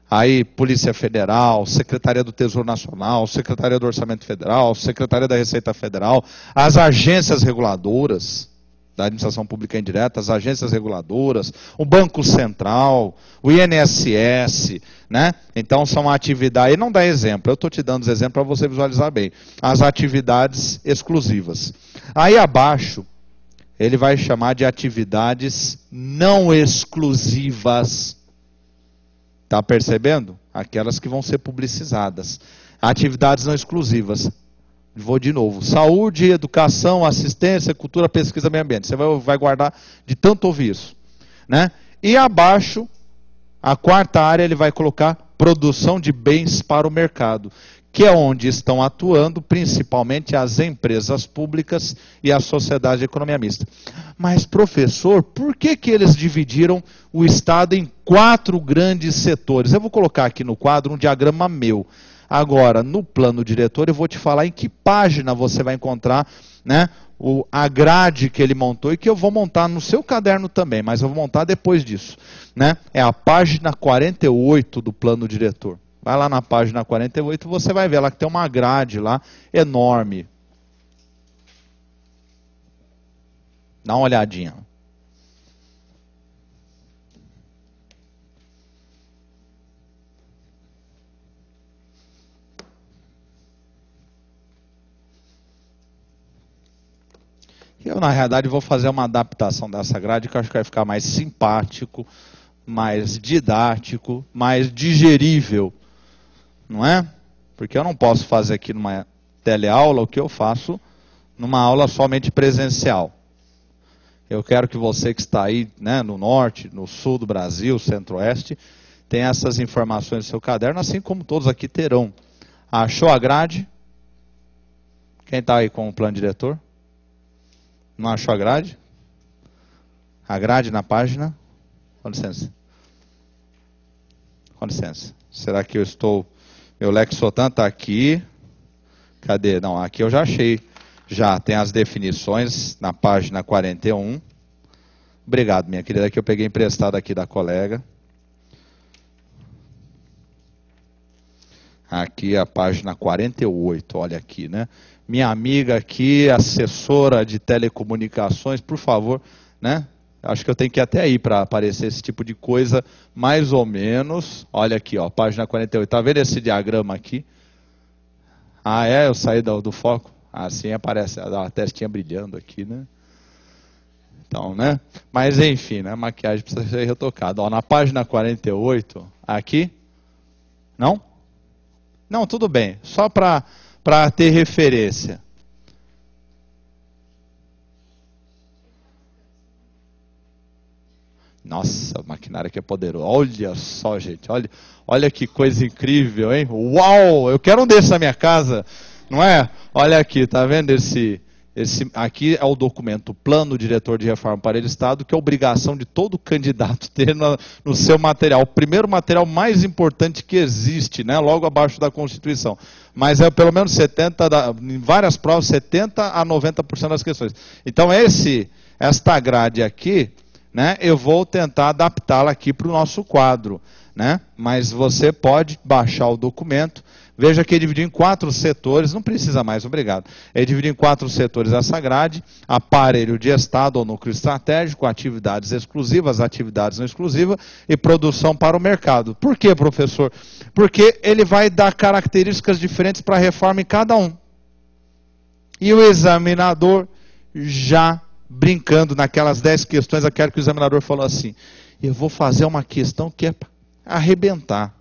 Aí, Polícia Federal, Secretaria do Tesouro Nacional, Secretaria do Orçamento Federal, Secretaria da Receita Federal, as agências reguladoras da administração pública indireta, as agências reguladoras, o Banco Central, o INSS, né? Então são atividades, e não dá exemplo, eu estou te dando os exemplos para você visualizar bem, as atividades exclusivas. Aí abaixo, ele vai chamar de atividades não exclusivas. Está percebendo? Aquelas que vão ser publicizadas. Atividades não exclusivas. Vou de novo. Saúde, educação, assistência, cultura, pesquisa, meio ambiente. Você vai guardar de tanto ouvir isso. Né? E abaixo, a quarta área, ele vai colocar produção de bens para o mercado, que é onde estão atuando principalmente as empresas públicas e a sociedade de economia mista. Mas, professor, por que eles dividiram o Estado em 4 grandes setores? Eu vou colocar aqui no quadro um diagrama meu. Agora, no plano diretor, eu vou te falar em que página você vai encontrar, né, a grade que ele montou e que eu vou montar no seu caderno também, mas eu vou montar depois disso. Né? É a página 48 do plano diretor. Vai lá na página 48, você vai ver lá que tem uma grade lá enorme. Dá uma olhadinha. Eu, na realidade, vou fazer uma adaptação dessa grade que eu acho que vai ficar mais simpático, mais didático, mais digerível. Não é? Porque eu não posso fazer aqui numa teleaula o que eu faço numa aula somente presencial. Eu quero que você que está aí, né, no norte, no sul do Brasil, centro-oeste, tenha essas informações no seu caderno, assim como todos aqui terão. Achou a grade? Quem está aí com o plano diretor? Não achou a grade? A grade na página? Com licença. Com licença. Será que eu estou... Meu Lexotan está aqui. Cadê? Não, aqui eu já achei. Já tem as definições na página 41. Obrigado, minha querida, que eu peguei emprestado aqui da colega. Aqui a página 48, olha aqui, né? Minha amiga aqui, assessora de telecomunicações, por favor, né? Acho que eu tenho que ir até aí para aparecer esse tipo de coisa, mais ou menos. Olha aqui, ó, página 48. Tá vendo esse diagrama aqui? Ah, é? Eu saí do foco? Assim aparece a testinha brilhando aqui, né? Então, né? Mas enfim, né? A maquiagem precisa ser retocada. Ó, na página 48, aqui. Não? Não, tudo bem. Só para ter referência. Nossa, a maquinária que é poderosa. Olha só, gente. Olha que coisa incrível, hein? Uau! Eu quero um desses na minha casa. Não é? Olha aqui, tá vendo esse aqui é o documento Plano Diretor de Reforma para o Estado, que é obrigação de todo candidato ter no seu material. O primeiro material mais importante que existe, né? Logo abaixo da Constituição. Mas é pelo menos 70, em várias provas, 70 a 90% das questões. Então esta grade aqui, né? Eu vou tentar adaptá-la aqui para o nosso quadro, né? Mas você pode baixar o documento. Veja que ele dividiu em 4 setores, não precisa mais, obrigado. Ele dividiu em 4 setores essa grade: aparelho de Estado ou núcleo estratégico, atividades exclusivas, atividades não exclusivas e produção para o mercado. Por quê, professor? Porque ele vai dar características diferentes para a reforma em cada um. E o examinador, já brincando naquelas 10 questões, eu quero que o examinador falou assim: eu vou fazer uma questão que é para arrebentar.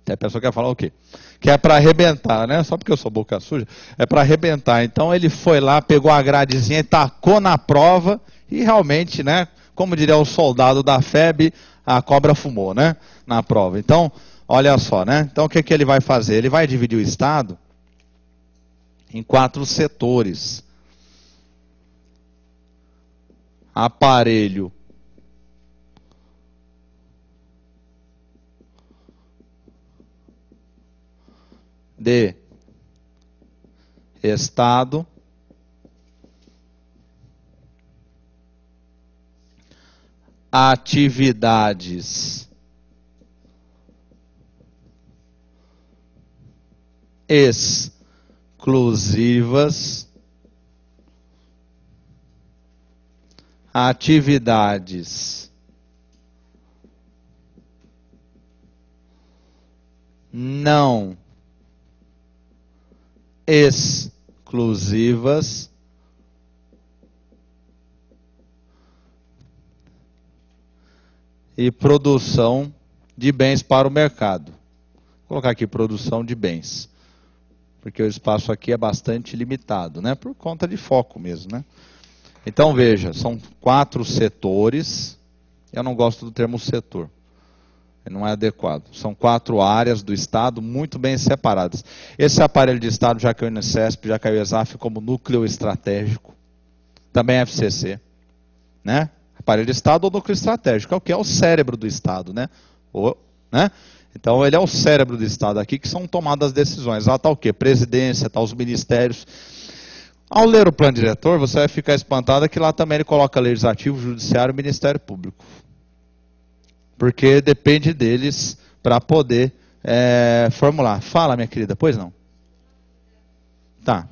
Até a pessoa quer falar o quê? Que é para arrebentar, né? Só porque eu sou boca suja, é para arrebentar. Então ele foi lá, pegou a gradezinha e tacou na prova e realmente, né? Como diria o soldado da FEB, a cobra fumou, né? Na prova. Então, olha só, né? Então o que ele vai fazer? Ele vai dividir o Estado em 4 setores: aparelho de Estado, atividades exclusivas, atividades não exclusivas e produção de bens para o mercado. Vou colocar aqui produção de bens, porque o espaço aqui é bastante limitado, né? Por conta de foco mesmo, né? Então veja, são 4 setores. Eu não gosto do termo setor, não é adequado. São 4 áreas do Estado muito bem separadas. Esse aparelho de Estado já caiu no INSSP, já caiu no ESAF como núcleo estratégico, também FCC, né? Aparelho de Estado ou núcleo estratégico, é o que é o cérebro do Estado, né? Né? Então ele é o cérebro do Estado aqui, que são tomadas as decisões. Lá está o quê? Presidência, está os ministérios. Ao ler o plano diretor, você vai ficar espantado que lá também ele coloca legislativo, judiciário e Ministério Público. Porque depende deles para poder formular. Fala, minha querida, pois não? Tá.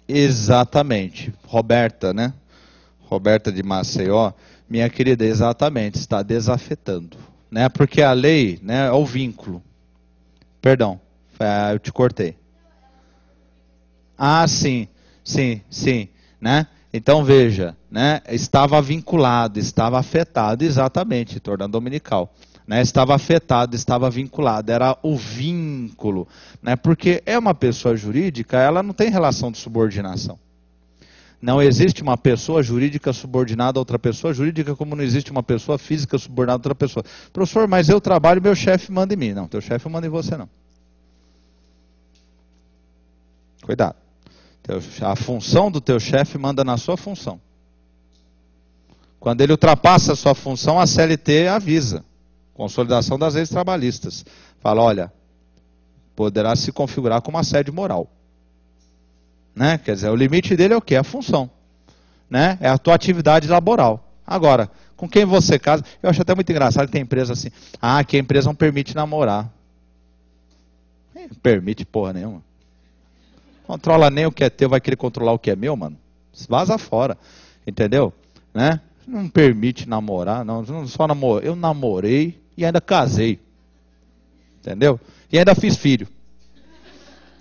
Exatamente. Roberta, né? Roberta de Maceió, minha querida, exatamente, está desafetando, né? Porque a lei, né, é o vínculo. Perdão, eu te cortei. Ah, sim, né? Então veja, né? Estava vinculado, estava afetado, exatamente, tornando dominical. Né, estava afetado, estava vinculado, era o vínculo, né, porque é uma pessoa jurídica, ela não tem relação de subordinação. Não existe uma pessoa jurídica subordinada a outra pessoa jurídica, como não existe uma pessoa física subordinada a outra pessoa. Professor, mas eu trabalho, meu chefe manda em mim. Não, teu chefe manda em você não. Cuidado. A função do teu chefe manda na sua função. Quando ele ultrapassa a sua função, a CLT avisa. Consolidação das leis trabalhistas. Fala, olha, poderá se configurar como assédio moral. Né? Quer dizer, o limite dele é o quê? A função. Né? É a tua atividade laboral. Agora, com quem você casa, eu acho até muito engraçado que tem empresa assim, que a empresa não permite namorar. Não permite porra nenhuma. Controla nem o que é teu, vai querer controlar o que é meu, mano. Vaza fora. Entendeu? Né? Não permite namorar, não só namorei, eu namorei e ainda casei. Entendeu? E ainda fiz filho.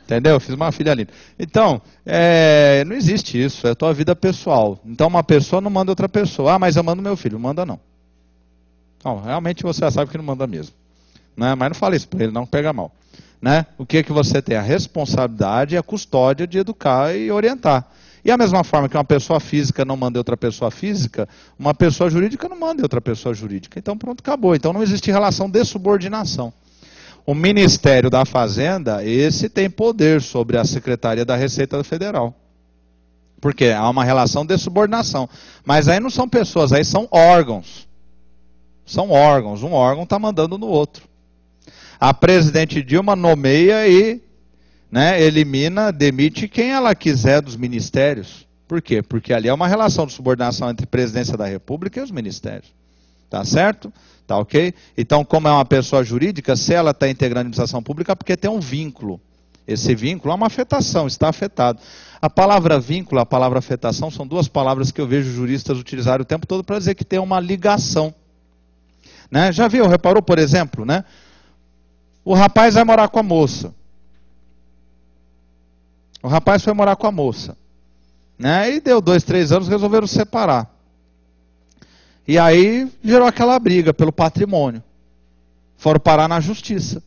Entendeu? Fiz uma filha linda. Então, não existe isso, é a tua vida pessoal. Então uma pessoa não manda outra pessoa. Mas eu mando meu filho. Não manda não. Não, realmente você já sabe que não manda mesmo. Né? Mas não fala isso para ele, não pega mal. Né? O que você tem? A responsabilidade e a custódia de educar e orientar. E a mesma forma que uma pessoa física não manda outra pessoa física, uma pessoa jurídica não manda outra pessoa jurídica. Então pronto, acabou. Então não existe relação de subordinação. O Ministério da Fazenda, esse tem poder sobre a Secretaria da Receita Federal. Porque há uma relação de subordinação. Mas aí não são pessoas, aí são órgãos. São órgãos. Um órgão está mandando no outro. A presidente Dilma nomeia e né, elimina, demite quem ela quiser dos ministérios. Por quê? Porque ali é uma relação de subordinação entre a presidência da República e os ministérios. Tá certo? Tá ok? Então, como é uma pessoa jurídica, se ela está integrando a administração pública, é porque tem um vínculo. Esse vínculo é uma afetação, está afetado. A palavra vínculo, a palavra afetação, são duas palavras que eu vejo juristas utilizarem o tempo todo para dizer que tem uma ligação. Né? Já viu, reparou, por exemplo, né? O rapaz vai morar com a moça. O rapaz foi morar com a moça. Né? E deu 2, 3 anos, resolveram separar. E aí gerou aquela briga pelo patrimônio. Foram parar na justiça.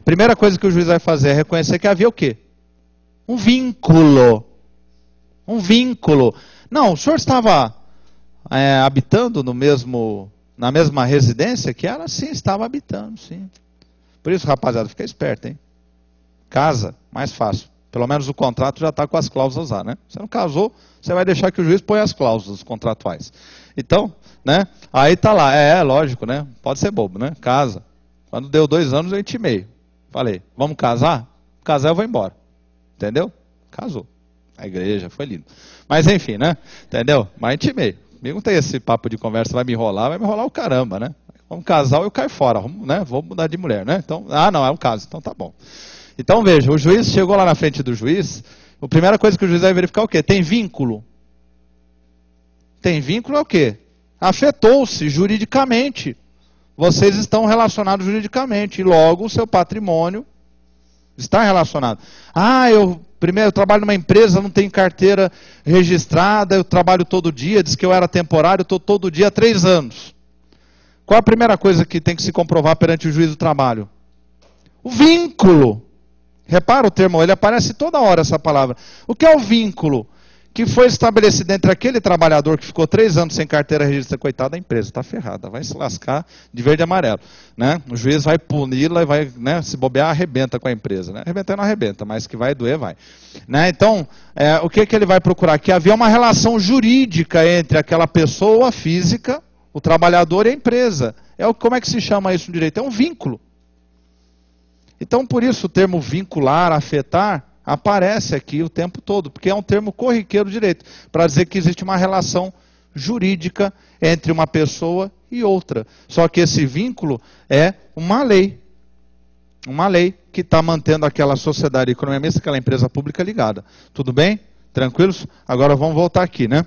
Primeira coisa que o juiz vai fazer é reconhecer que havia o quê? Um vínculo. Um vínculo. Não, o senhor estava habitando na mesma residência que ela? Sim, estava habitando, sim. Por isso, rapaziada, fica esperto, hein? Casa, mais fácil. Pelo menos o contrato já está com as cláusulas lá, né? Você não casou, você vai deixar que o juiz ponha as cláusulas contratuais. Então, né? Aí tá lá, lógico, né? Pode ser bobo, né? Casa. Quando deu 2 anos eu intimei. Falei, vamos casar? Casar eu vou embora. Entendeu? Casou. A igreja, foi lindo. Mas enfim, né? Entendeu? Mas intimei. Comigo não tem esse papo de conversa, vai me enrolar o caramba, né? Vamos casar ou eu caio fora, né? Vou mudar de mulher, né? Então, não, é um caso, então tá bom. Então veja, o juiz chegou lá na frente do juiz, a primeira coisa que o juiz vai verificar é o quê? Tem vínculo? Tem vínculo é o quê? Afetou-se juridicamente. Vocês estão relacionados juridicamente, e logo o seu patrimônio está relacionado. Eu trabalho numa empresa, não tenho carteira registrada, eu trabalho todo dia, diz que eu era temporário, estou todo dia há 3 anos. Qual a primeira coisa que tem que se comprovar perante o juiz do trabalho? O vínculo. Repara o termo, ele aparece toda hora essa palavra. O que é o vínculo? Que foi estabelecido entre aquele trabalhador que ficou 3 anos sem carteira registrada, coitado da empresa, está ferrada, vai se lascar de verde e amarelo. Né? O juiz vai puni-la e vai, né, se bobear, arrebenta com a empresa. Né? Arrebentar não arrebenta, mas que vai doer, vai. Né? Então, o que ele vai procurar? Que havia uma relação jurídica entre aquela pessoa física, o trabalhador e a empresa. Como é que se chama isso no direito? É um vínculo. Então, por isso o termo vincular, afetar, aparece aqui o tempo todo, porque é um termo corriqueiro do direito, para dizer que existe uma relação jurídica entre uma pessoa e outra. Só que esse vínculo é uma lei que está mantendo aquela sociedade economista, aquela empresa pública ligada. Tudo bem? Tranquilos? Agora vamos voltar aqui, né?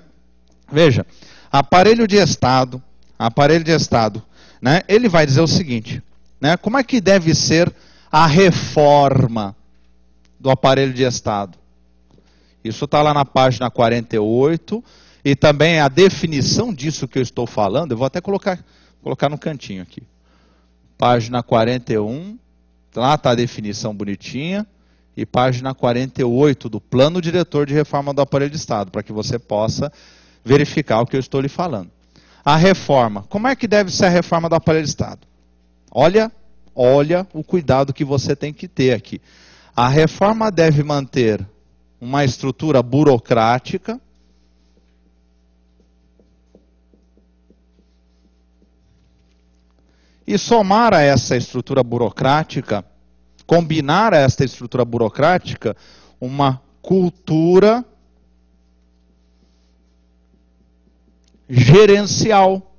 Veja, aparelho de Estado, né? Ele vai dizer o seguinte, né? Como é que deve ser a reforma do aparelho de Estado? Isso está lá na página 48, e também a definição disso que eu estou falando, eu vou até colocar no cantinho aqui. Página 41, lá está a definição bonitinha, e página 48 do Plano Diretor de Reforma do Aparelho de Estado, para que você possa verificar o que eu estou lhe falando. A reforma, como é que deve ser a reforma do aparelho de Estado? Olha o cuidado que você tem que ter aqui. A reforma deve manter uma estrutura burocrática, e somar a essa estrutura burocrática, combinar a esta estrutura burocrática, uma cultura gerencial.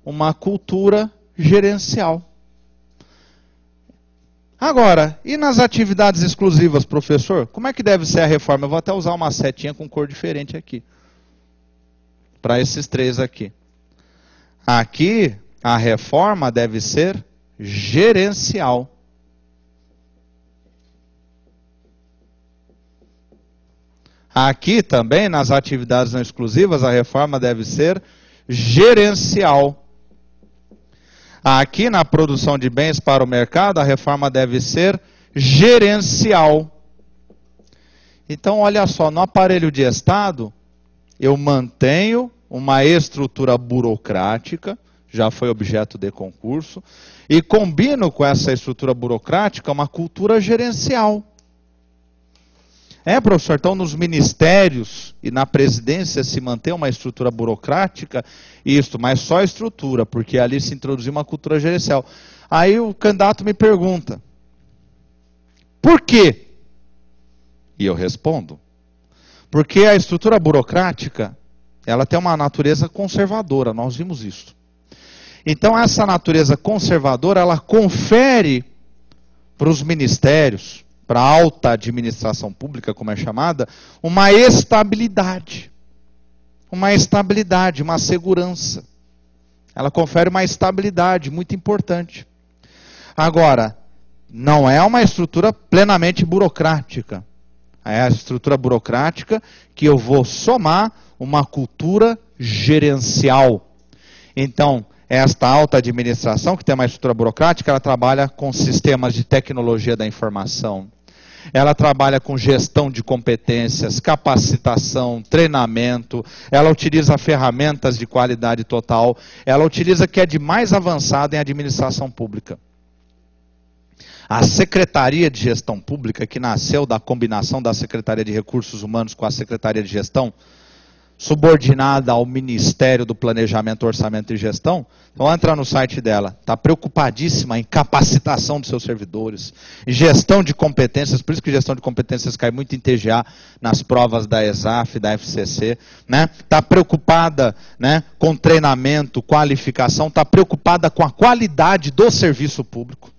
Uma cultura gerencial. Agora, e nas atividades exclusivas, professor? Como é que deve ser a reforma? Eu vou até usar uma setinha com cor diferente aqui. Para esses 3 aqui. Aqui, a reforma deve ser gerencial. Aqui também, nas atividades não exclusivas, a reforma deve ser gerencial. Aqui na produção de bens para o mercado, a reforma deve ser gerencial. Então, olha só, no aparelho de Estado, eu mantenho uma estrutura burocrática, já foi objeto de concurso, e combino com essa estrutura burocrática uma cultura gerencial. Professor, então nos ministérios e na presidência se mantém uma estrutura burocrática, mas só a estrutura, porque ali se introduziu uma cultura gerencial. Aí o candidato me pergunta, Por quê? E eu respondo. Porque a estrutura burocrática, ela tem uma natureza conservadora, nós vimos isso. Então essa natureza conservadora, ela confere para os ministérios, para a alta administração pública, como é chamada, uma estabilidade. Uma estabilidade, uma segurança. Ela confere uma estabilidade muito importante. Agora, não é uma estrutura plenamente burocrática. É a estrutura burocrática que eu vou somar uma cultura gerencial. Então, esta alta administração, que tem uma estrutura burocrática, ela trabalha com sistemas de tecnologia da informação. Ela trabalha com gestão de competências, capacitação, treinamento. Ela utiliza ferramentas de qualidade total. Ela utiliza o que é de mais avançado em administração pública. A Secretaria de Gestão Pública, que nasceu da combinação da Secretaria de Recursos Humanos com a Secretaria de Gestão, subordinada ao Ministério do Planejamento, Orçamento e Gestão, então entra no site dela, está preocupadíssima em capacitação dos seus servidores, gestão de competências, por isso que gestão de competências cai muito em TGA nas provas da ESAF, da FCC, né? Está preocupada, né, com treinamento, qualificação, está preocupada com a qualidade do serviço público,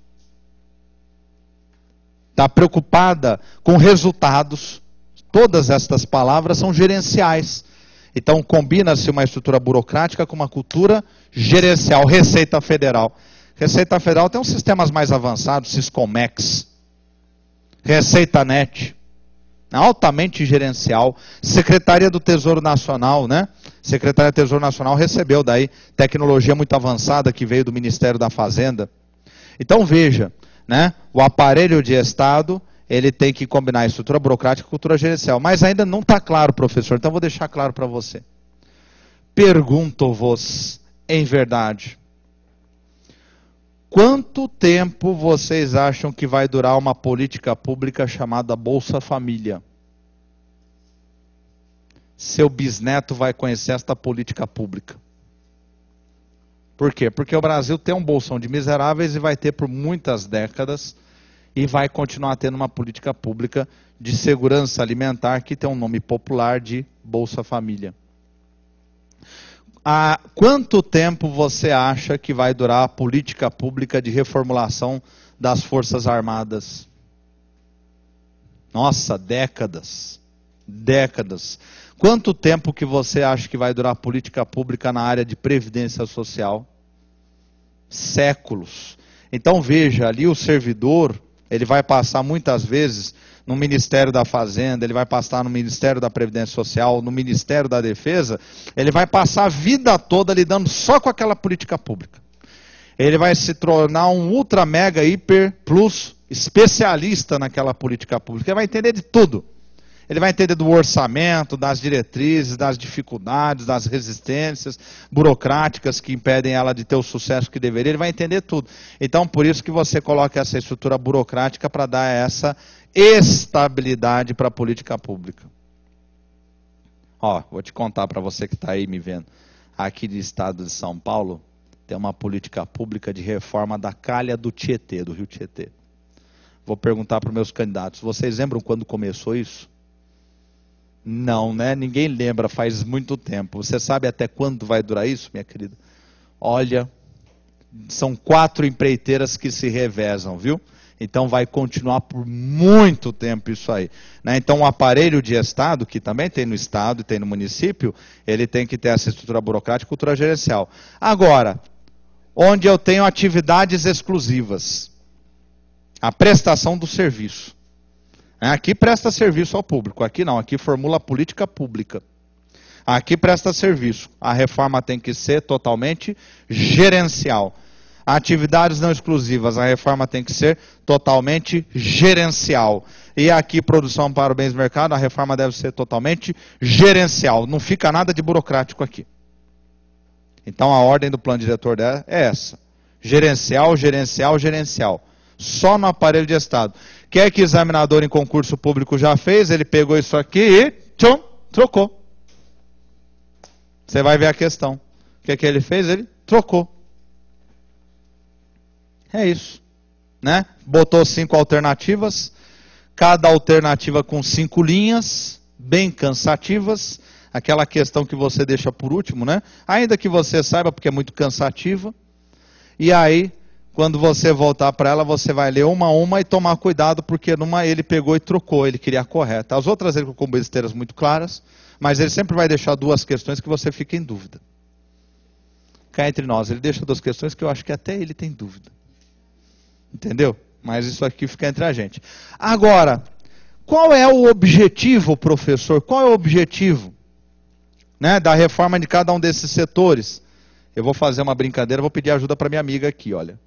está preocupada com resultados. Todas estas palavras são gerenciais. Então, combina-se uma estrutura burocrática com uma cultura gerencial. Receita Federal. Receita Federal tem uns sistemas mais avançados, Siscomex, Receita Net, altamente gerencial. Secretaria do Tesouro Nacional, né? Secretaria do Tesouro Nacional recebeu daí tecnologia muito avançada que veio do Ministério da Fazenda. Então, veja, né? O aparelho de Estado, ele tem que combinar a estrutura burocrática com a cultura gerencial. Mas ainda não está claro, professor, então vou deixar claro para você. Pergunto-vos, em verdade, quanto tempo vocês acham que vai durar uma política pública chamada Bolsa Família? Seu bisneto vai conhecer esta política pública. Por quê? Porque o Brasil tem um bolsão de miseráveis e vai ter por muitas décadas e vai continuar tendo uma política pública de segurança alimentar que tem um nome popular de Bolsa Família. Há quanto tempo você acha que vai durar a política pública de reformulação das Forças Armadas? Nossa, décadas. Décadas. Quanto tempo que você acha que vai durar a política pública na área de previdência social? Séculos. Então veja, ali o servidor, ele vai passar muitas vezes no Ministério da Fazenda, ele vai passar no Ministério da Previdência Social, no Ministério da Defesa, ele vai passar a vida toda lidando só com aquela política pública. Ele vai se tornar um ultra, mega, hiper, plus especialista naquela política pública. Ele vai entender de tudo. Ele vai entender do orçamento, das diretrizes, das dificuldades, das resistências burocráticas que impedem ela de ter o sucesso que deveria. Ele vai entender tudo. Então, por isso que você coloca essa estrutura burocrática para dar essa estabilidade para a política pública. Ó, vou te contar para você que está aí me vendo. Aqui no estado de São Paulo, tem uma política pública de reforma da calha do Tietê, do Rio Tietê. Vou perguntar para os meus candidatos, vocês lembram quando começou isso? Não, né? Ninguém lembra, faz muito tempo. Você sabe até quando vai durar isso, minha querida? Olha, são 4 empreiteiras que se revezam, viu? Então vai continuar por muito tempo isso aí, né? Então o aparelho de Estado, que também tem no Estado e tem no município, ele tem que ter essa estrutura burocrática e cultura gerencial. Agora, onde eu tenho atividades exclusivas, a prestação do serviço. Aqui presta serviço ao público, aqui não, aqui formula política pública. Aqui presta serviço. A reforma tem que ser totalmente gerencial. Atividades não exclusivas, a reforma tem que ser totalmente gerencial. E aqui, produção para o bens do mercado, a reforma deve ser totalmente gerencial. Não fica nada de burocrático aqui. Então a ordem do plano diretor é essa. Gerencial, gerencial, gerencial. Só no aparelho de Estado. Quer que examinador em concurso público já fez, ele pegou isso aqui e tchum, trocou. Você vai ver a questão. O que ele fez? Ele trocou. É isso. Né? Botou 5 alternativas, Cada alternativa com 5 linhas, bem cansativas. Aquela questão que você deixa por último, né? Ainda que você saiba, porque é muito cansativa. E aí, quando você voltar para ela, você vai ler uma a uma e tomar cuidado, porque numa ele pegou e trocou, ele queria a correta. As outras ele colocou besteiras muito claras, mas ele sempre vai deixar 2 questões que você fica em dúvida. Cá entre nós, ele deixa 2 questões que eu acho que até ele tem dúvida. Entendeu? Mas isso aqui fica entre a gente. Agora, qual é o objetivo, professor? Qual é o objetivo, né, da reforma de cada um desses setores? Eu vou fazer uma brincadeira, vou pedir ajuda para minha amiga aqui, olha.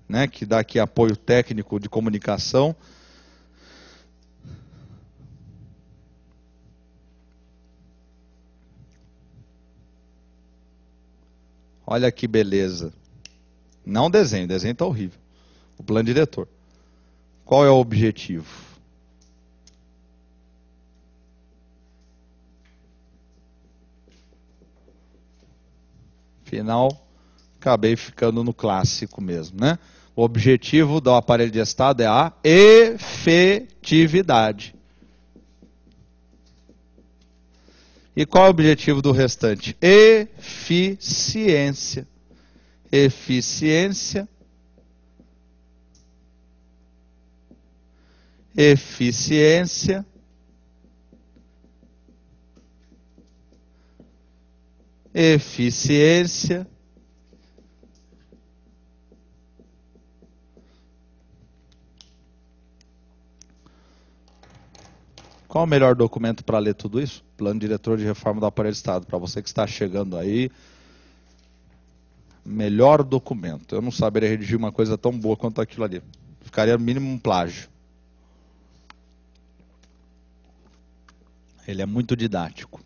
Né, que dá aqui apoio técnico de comunicação. Olha que beleza. Não o desenho está horrível. O plano diretor. Qual é o objetivo? Final, acabei ficando no clássico mesmo, né? O objetivo do aparelho de Estado é a efetividade. E qual é o objetivo do restante? Eficiência. Eficiência. Eficiência. Eficiência. Qual o melhor documento para ler tudo isso? Plano Diretor de Reforma do Aparelho de Estado. Para você que está chegando aí, melhor documento. Eu não saberia redigir uma coisa tão boa quanto aquilo ali. Ficaria no mínimo um plágio. Ele é muito didático.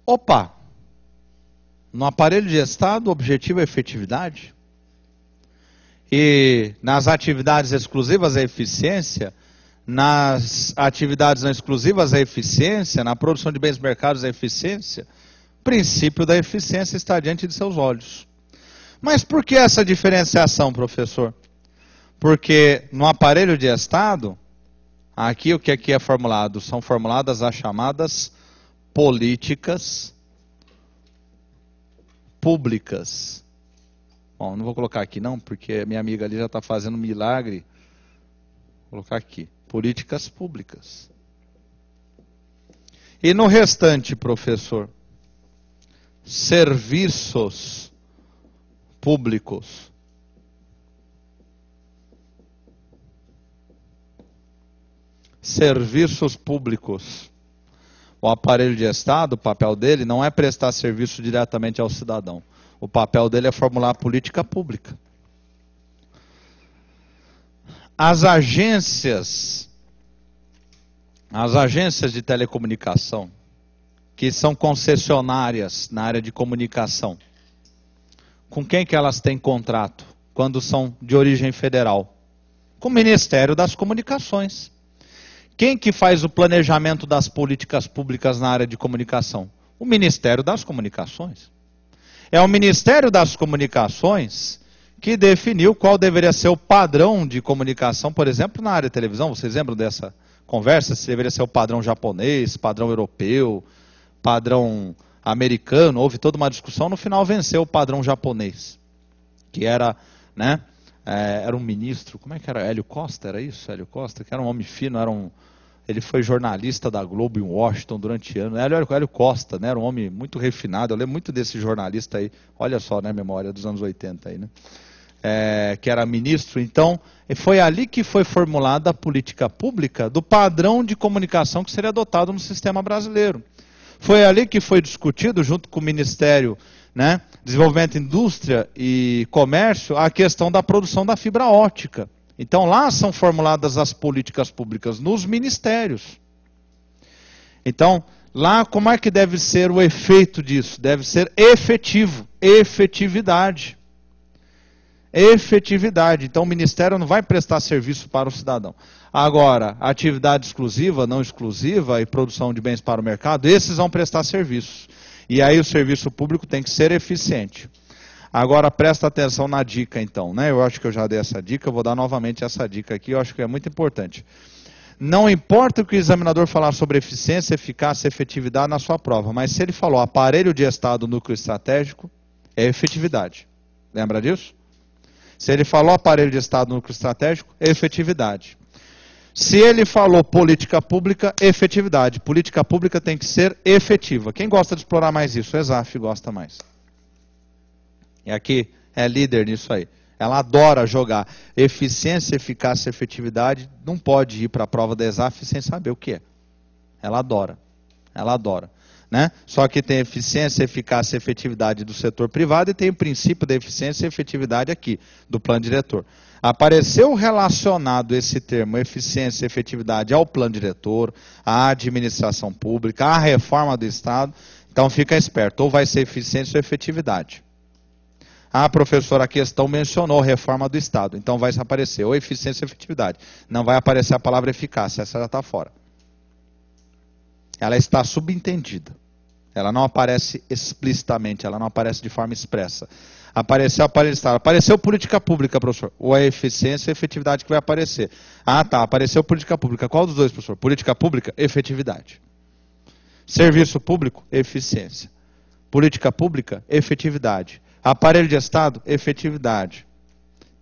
Opa! No aparelho de Estado, o objetivo é efetividade? E nas atividades exclusivas é eficiência, nas atividades não exclusivas é eficiência, na produção de bens mercados é eficiência. O princípio da eficiência está diante de seus olhos. Mas por que essa diferenciação, professor? Porque no aparelho de Estado, aqui o que aqui é formulado? São formuladas as chamadas políticas públicas. Bom, não vou colocar aqui não, porque minha amiga ali já está fazendo um milagre. Vou colocar aqui. Políticas públicas. E no restante, professor? Serviços públicos. Serviços públicos. O aparelho de Estado, o papel dele não é prestar serviço diretamente ao cidadão. O papel dele é formular a política pública. As agências de telecomunicação, que são concessionárias na área de comunicação, com quem que elas têm contrato quando são de origem federal? Com o Ministério das Comunicações. Quem que faz o planejamento das políticas públicas na área de comunicação? O Ministério das Comunicações. É o Ministério das Comunicações que definiu qual deveria ser o padrão de comunicação, por exemplo, na área de televisão. Vocês lembram dessa conversa? Se deveria ser o padrão japonês, padrão europeu, padrão americano. Houve toda uma discussão, no final venceu o padrão japonês, que era, né, era um ministro, como é que era? Hélio Costa, era isso? Hélio Costa, que era um homem fino, ele foi jornalista da Globo em Washington durante anos. Hélio Costa, né, era um homem muito refinado. Eu lembro muito desse jornalista aí. Olha só, né, memória dos anos 80 aí, né? Que era ministro. Então, foi ali que foi formulada a política pública do padrão de comunicação que seria adotado no sistema brasileiro. Foi ali que foi discutido, junto com o Ministério, né, Desenvolvimento, Indústria e Comércio, a questão da produção da fibra óptica. Então lá são formuladas as políticas públicas nos ministérios. Então, lá como é que deve ser o efeito disso? Deve ser efetivo, efetividade. Efetividade. Então o Ministério não vai prestar serviço para o cidadão. Agora, atividade exclusiva, não exclusiva e produção de bens para o mercado, esses vão prestar serviços. E aí o serviço público tem que ser eficiente. Agora presta atenção na dica então, né? Eu acho que eu já dei essa dica, eu vou dar novamente essa dica aqui, eu acho que é muito importante. Não importa o que o examinador falar sobre eficiência, eficácia e efetividade na sua prova, mas se ele falou aparelho de estado, núcleo estratégico, é efetividade. Lembra disso? Se ele falou aparelho de estado, núcleo estratégico, é efetividade. Se ele falou política pública, efetividade. Política pública tem que ser efetiva. Quem gosta de explorar mais isso? O ESAF gosta mais. E aqui é líder nisso aí. Ela adora jogar eficiência, eficácia e efetividade. Não pode ir para a prova da ESAF sem saber o que é. Ela adora. Ela adora. Né? Só que tem eficiência, eficácia e efetividade do setor privado e tem o princípio da eficiência e efetividade aqui, do plano diretor. Apareceu relacionado esse termo, eficiência e efetividade, ao plano diretor, à administração pública, à reforma do Estado, então fica esperto, ou vai ser eficiência ou efetividade. Ah, professor, a questão mencionou reforma do Estado, então vai aparecer ou eficiência ou efetividade. Não vai aparecer a palavra eficácia, essa já está fora. Ela está subentendida. Ela não aparece explicitamente, ela não aparece de forma expressa. Apareceu aparelho de Estado. Apareceu política pública, professor. Ou é eficiência ou efetividade que vai aparecer. Ah, tá. Apareceu política pública. Qual dos dois, professor? Política pública, efetividade. Serviço público, eficiência. Política pública, efetividade. Aparelho de Estado, efetividade.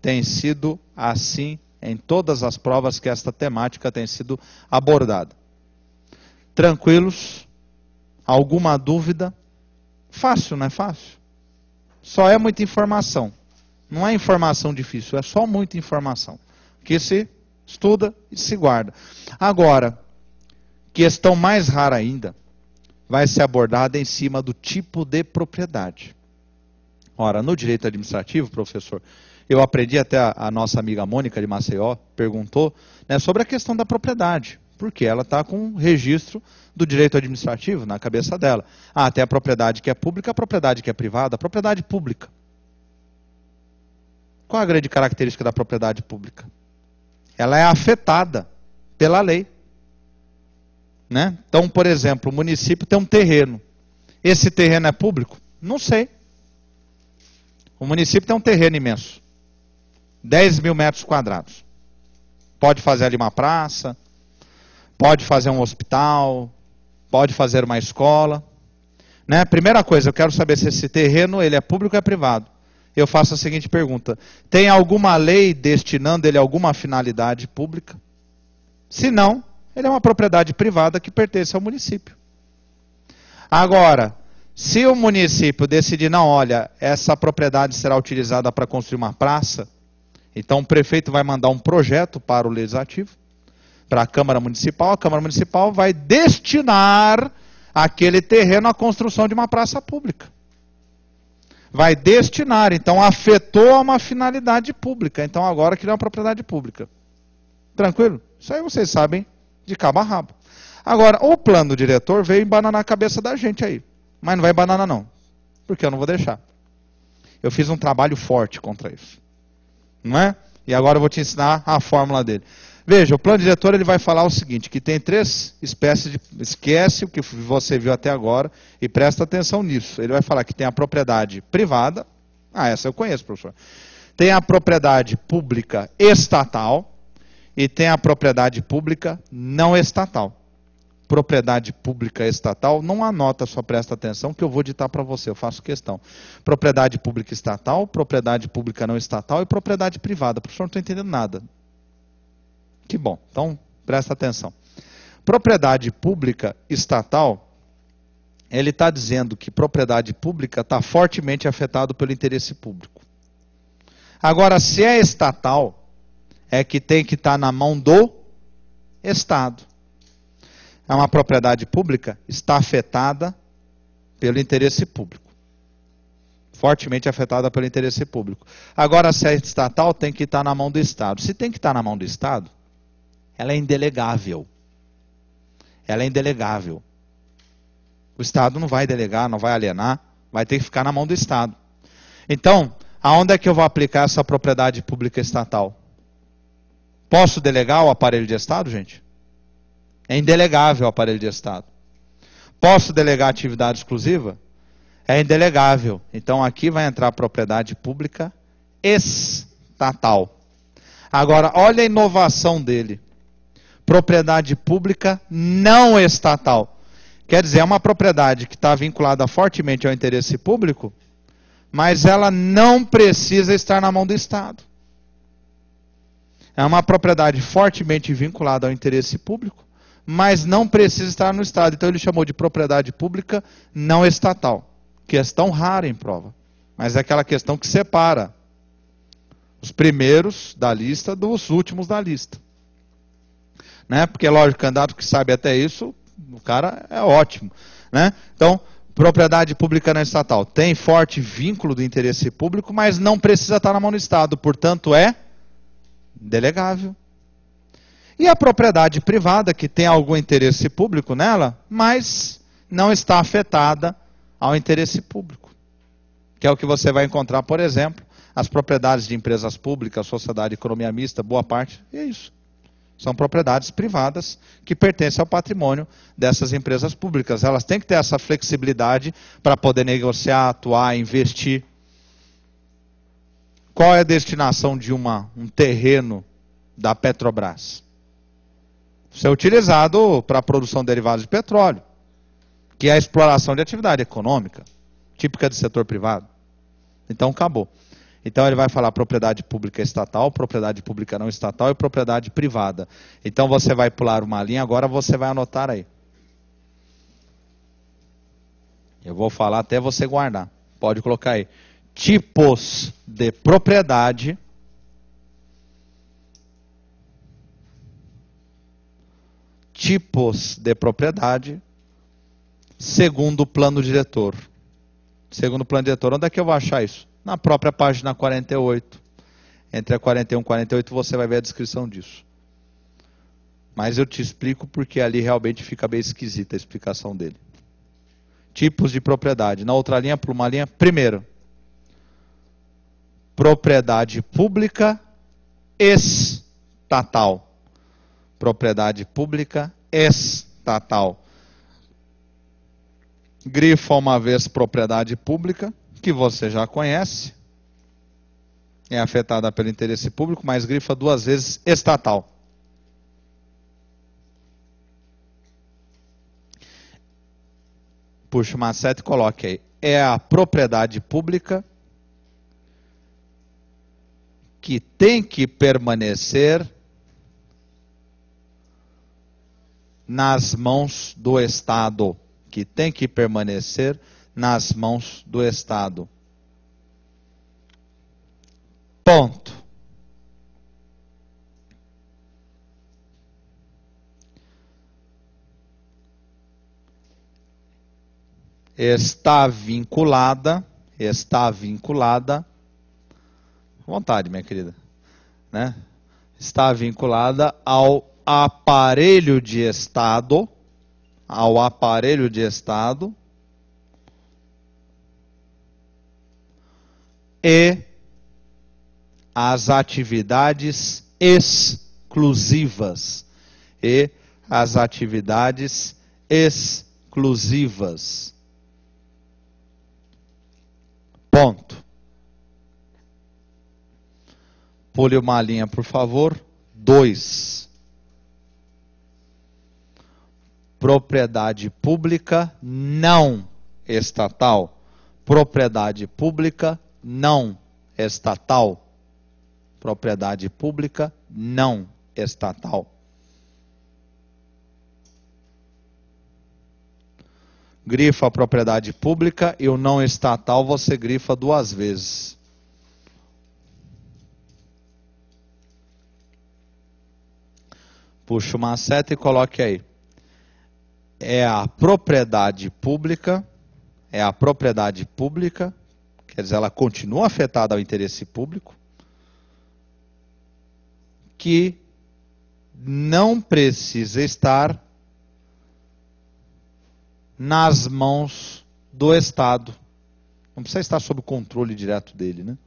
Tem sido assim em todas as provas que esta temática tem sido abordada. Tranquilos? Alguma dúvida? Fácil, não é fácil? Só é muita informação. Não é informação difícil, é só muita informação. Que se estuda e se guarda. Agora, questão mais rara ainda, vai ser abordada em cima do tipo de propriedade. Ora, no direito administrativo, professor, eu aprendi até a nossa amiga Mônica de Maceió, perguntou, né, sobre a questão da propriedade. Porque ela está com um registro do direito administrativo na cabeça dela. Ah, tem a propriedade que é pública, a propriedade que é privada, a propriedade pública. Qual a grande característica da propriedade pública? Ela é afetada pela lei. Né? Então, por exemplo, o município tem um terreno. Esse terreno é público? Não sei. O município tem um terreno imenso. 10 mil metros quadrados. Pode fazer ali uma praça, pode fazer um hospital, pode fazer uma escola. Né? Primeira coisa, eu quero saber se esse terreno ele é público ou é privado. Eu faço a seguinte pergunta: tem alguma lei destinando ele a alguma finalidade pública? Se não, ele é uma propriedade privada que pertence ao município. Agora, se o município decidir, não, olha, essa propriedade será utilizada para construir uma praça, então o prefeito vai mandar um projeto para o legislativo, para a Câmara Municipal vai destinar aquele terreno à construção de uma praça pública. Vai destinar, então afetou a uma finalidade pública, então agora que é uma propriedade pública. Tranquilo? Isso aí vocês sabem de cabo a rabo. Agora, o plano diretor veio embananar a cabeça da gente aí, mas não vai embananar não, porque eu não vou deixar. Eu fiz um trabalho forte contra isso. Não é? E agora eu vou te ensinar a fórmula dele. Veja, o plano diretor ele vai falar o seguinte, que tem 3 espécies de... Esquece o que você viu até agora e presta atenção nisso. Ele vai falar que tem a propriedade privada. Ah, essa eu conheço, professor. Tem a propriedade pública estatal e tem a propriedade pública não estatal. Propriedade pública estatal, não anota, só presta atenção que eu vou ditar para você, eu faço questão. Propriedade pública estatal, propriedade pública não estatal e propriedade privada. Professor, não estou entendendo nada. Que bom, então presta atenção. Propriedade pública estatal, ele está dizendo que propriedade pública está fortemente afetado pelo interesse público. Agora, se é estatal, é que tem que estar na mão do Estado. É uma propriedade pública, está afetada pelo interesse público. Fortemente afetada pelo interesse público. Agora, se é estatal, tem que estar na mão do Estado. Se tem que estar na mão do Estado, ela é indelegável. Ela é indelegável. O Estado não vai delegar, não vai alienar, vai ter que ficar na mão do Estado. Então, aonde é que eu vou aplicar essa propriedade pública estatal? Posso delegar o aparelho de Estado, gente? É indelegável o aparelho de Estado. Posso delegar atividade exclusiva? é indelegável. Então aqui vai entrar a propriedade pública estatal. Agora, olha a inovação dele. Propriedade pública não estatal. Quer dizer, é uma propriedade que está vinculada fortemente ao interesse público, mas ela não precisa estar na mão do Estado. É uma propriedade fortemente vinculada ao interesse público, mas não precisa estar no Estado. Então ele chamou de propriedade pública não estatal. Questão rara em prova, mas é aquela questão que separa os primeiros da lista dos últimos da lista. Né? Porque, lógico, o candidato que sabe até isso, o cara é ótimo. Né? Então, propriedade pública não estatal. Tem forte vínculo do interesse público, mas não precisa estar na mão do Estado. Portanto, é delegável. E a propriedade privada, que tem algum interesse público nela, mas não está afetada ao interesse público. Que é o que você vai encontrar, por exemplo, as propriedades de empresas públicas, sociedade de economia mista, boa parte, é isso. São propriedades privadas que pertencem ao patrimônio dessas empresas públicas. Elas têm que ter essa flexibilidade para poder negociar, atuar, investir. Qual é a destinação de um terreno da Petrobras? Isso é utilizado para a produção de derivados de petróleo, que é a exploração de atividade econômica, típica do setor privado. Então, acabou. Então, ele vai falar propriedade pública estatal, propriedade pública não estatal e propriedade privada. Então, você vai pular uma linha, agora você vai anotar aí. Eu vou falar até você guardar. Pode colocar aí. Tipos de propriedade segundo o plano diretor. Segundo o plano diretor, onde é que eu vou achar isso? Na própria página 48. Entre a 41 e 48 você vai ver a descrição disso. Mas eu te explico porque ali realmente fica bem esquisita a explicação dele. Tipos de propriedade. Na outra linha, por uma linha, primeiro, propriedade pública estatal. Propriedade pública estatal. Grifa uma vez propriedade pública, que você já conhece, é afetada pelo interesse público, mas grifa duas vezes estatal. Puxa uma seta e coloque aí. É a propriedade pública que tem que permanecer nas mãos do Estado. Que tem que permanecer nas mãos do Estado. Ponto. Está vinculada, vontade, minha querida, né? Está vinculada ao aparelho de Estado, e as atividades exclusivas. Ponto. Pule uma linha, por favor. 2. Propriedade pública não estatal. Propriedade pública não estatal. Propriedade pública não estatal. Grifa a propriedade pública e o não estatal você grifa duas vezes. Puxa uma seta e coloque aí. É a propriedade pública, quer dizer, ela continua afetada ao interesse público, que não precisa estar nas mãos do Estado. Não precisa estar sob o controle direto dele, né?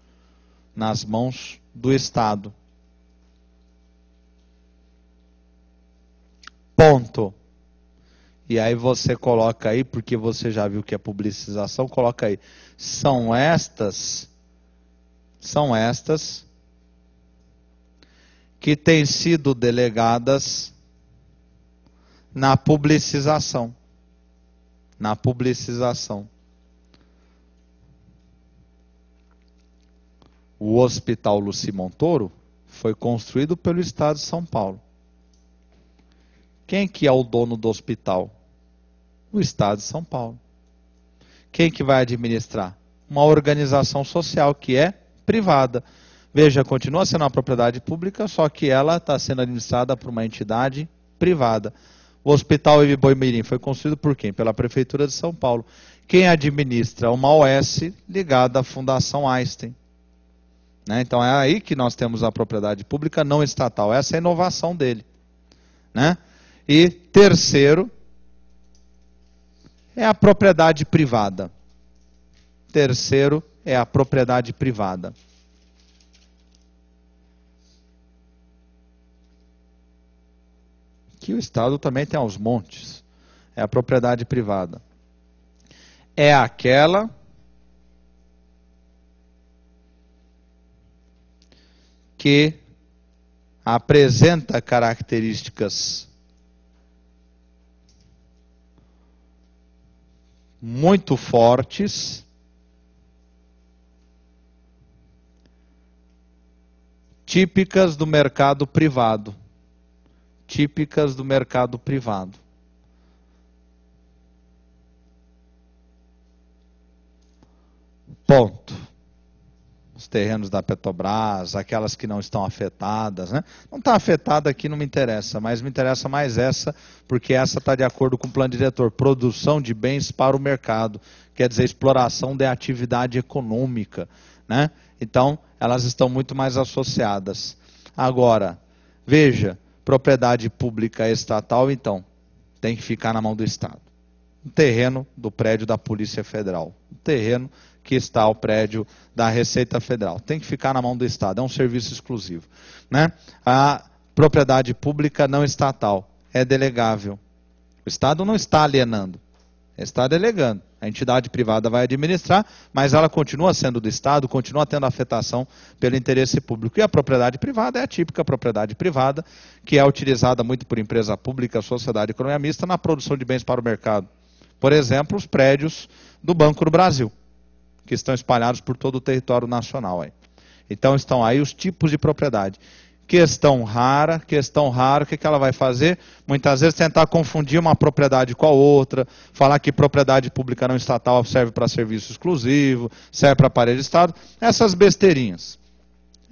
Nas mãos do Estado. Ponto. E aí você coloca aí, porque você já viu que é publicização, coloca aí. São estas que têm sido delegadas na publicização. Na publicização. O Hospital Luci Montoro foi construído pelo Estado de São Paulo. Quem que é o dono do hospital? O Estado de São Paulo. Quem que vai administrar? Uma organização social que é privada. Veja, continua sendo uma propriedade pública, só que ela está sendo administrada por uma entidade privada. O Hospital Ibi Boi-Mirim foi construído por quem? Pela Prefeitura de São Paulo. Quem administra? Uma OS ligada à Fundação Einstein. Né? Então é aí que nós temos a propriedade pública não estatal. Essa é a inovação dele. Né? E terceiro é a propriedade privada. Terceiro é a propriedade privada. Que o Estado também tem aos montes. É a propriedade privada. É aquela que apresenta características muito fortes, típicas do mercado privado. Típicas do mercado privado. Ponto. Os terrenos da Petrobras, aquelas que não estão afetadas, né? Não está afetada aqui, não me interessa, mas me interessa mais essa, porque essa está de acordo com o plano diretor. Produção de bens para o mercado, quer dizer, exploração da atividade econômica, né? Então, elas estão muito mais associadas. Agora, veja, propriedade pública estatal, então, tem que ficar na mão do Estado. O terreno do prédio da Polícia Federal. O terreno que está o prédio da Receita Federal. Tem que ficar na mão do Estado, é um serviço exclusivo. Né? A propriedade pública não estatal é delegável. O Estado não está alienando, está delegando. A entidade privada vai administrar, mas ela continua sendo do Estado, continua tendo afetação pelo interesse público. E a propriedade privada é a típica propriedade privada, que é utilizada muito por empresa pública, sociedade e economia mista, na produção de bens para o mercado. Por exemplo, os prédios do Banco do Brasil, que estão espalhados por todo o território nacional. Aí. Então estão aí os tipos de propriedade. Questão rara, o que ela vai fazer? Muitas vezes tentar confundir uma propriedade com a outra, falar que propriedade pública não estatal serve para serviço exclusivo, serve para aparelho de Estado, essas besteirinhas.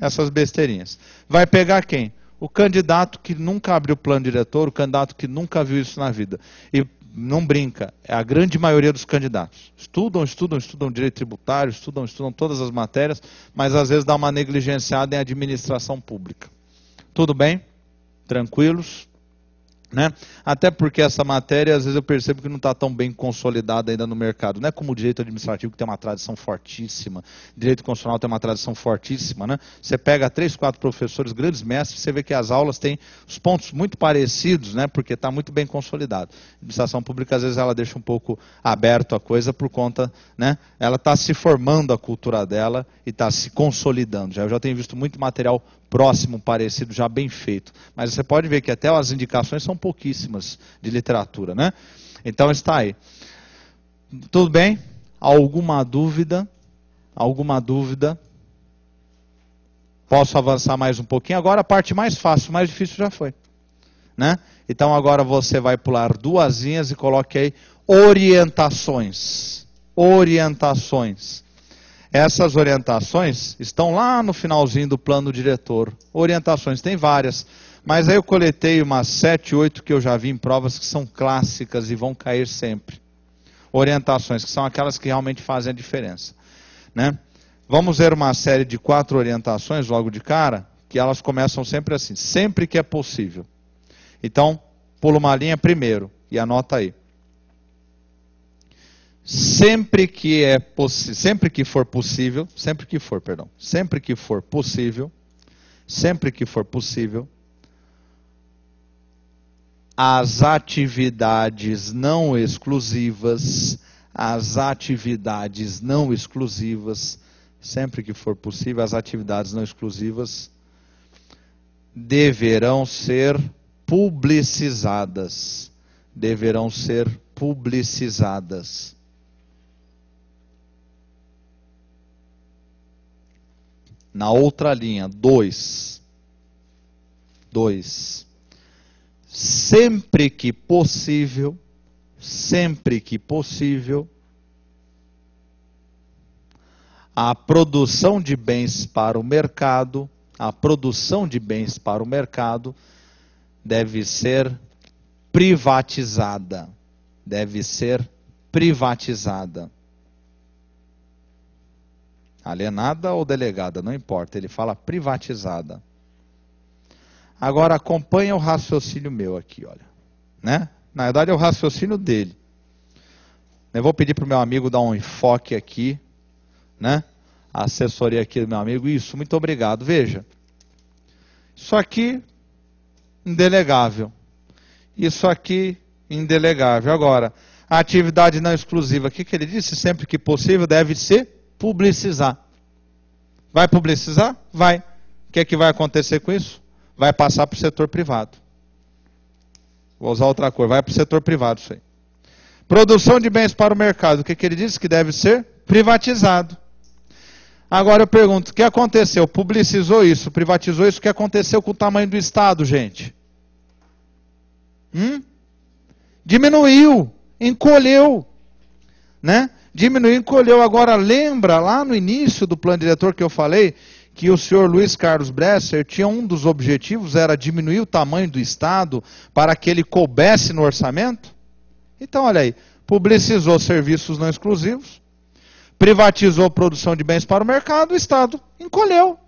Essas besteirinhas. Vai pegar quem? O candidato que nunca abriu plano diretor, o candidato que nunca viu isso na vida. E não brinca, é a grande maioria dos candidatos. Estudam direito tributário, estudam todas as matérias, mas às vezes dá uma negligenciada em administração pública. Tudo bem? Tranquilos? Né? Até porque essa matéria, às vezes eu percebo que não está tão bem consolidada ainda no mercado. Não é como o direito administrativo, que tem uma tradição fortíssima, direito constitucional tem uma tradição fortíssima. Né? Você pega 3, 4 professores, grandes mestres, você vê que as aulas têm os pontos muito parecidos, né? Porque está muito bem consolidado. A administração pública, às vezes, ela deixa um pouco aberto a coisa por conta, né? Ela está se formando a cultura dela e está se consolidando. Eu já tenho visto muito material próximo, parecido, já bem feito. Mas você pode ver que até as indicações são pouquíssimas de literatura, né? Então está aí. Tudo bem? Alguma dúvida? Alguma dúvida? Posso avançar mais um pouquinho? Agora a parte mais fácil, mais difícil já foi. Né? Então agora você vai pular 2 linhas e coloque aí orientações. Orientações. Essas orientações estão lá no finalzinho do plano diretor. Orientações, tem várias. Mas aí eu coletei umas 7, 8 que eu já vi em provas que são clássicas e vão cair sempre. Orientações, que são aquelas que realmente fazem a diferença. Né? Vamos ver uma série de 4 orientações logo de cara, que elas começam sempre assim, sempre que é possível. Então, pula uma linha primeiro e anota aí. Sempre que for possível, as atividades não exclusivas, sempre que for possível, as atividades não exclusivas deverão ser publicizadas. Na outra linha, 2. Sempre que possível, a produção de bens para o mercado, deve ser privatizada. Alienada ou delegada, não importa, ele fala privatizada. Agora acompanha o raciocínio meu aqui, olha, né? Na verdade é o raciocínio dele. Eu vou pedir para o meu amigo dar um enfoque aqui, né? A assessoria aqui do meu amigo, isso, muito obrigado. Veja, isso aqui, indelegável. Isso aqui, indelegável. Agora, a atividade não exclusiva, o que ele disse? Sempre que possível, deve se publicizar. Vai publicizar? Vai. O que vai acontecer com isso? Vai passar para o setor privado. Vou usar outra cor, vai para o setor privado isso aí. Produção de bens para o mercado, o que ele disse? Que deve ser privatizado. Agora eu pergunto, o que aconteceu? Publicizou isso, privatizou isso, o que aconteceu com o tamanho do Estado, gente? Diminuiu, encolheu, né? Diminuiu, encolheu. Agora lembra lá no início do plano diretor que eu falei que o senhor Luiz Carlos Bresser tinha um dos objetivos, era diminuir o tamanho do Estado para que ele coubesse no orçamento? Então olha aí, publicizou serviços não exclusivos, privatizou a produção de bens para o mercado, o Estado encolheu.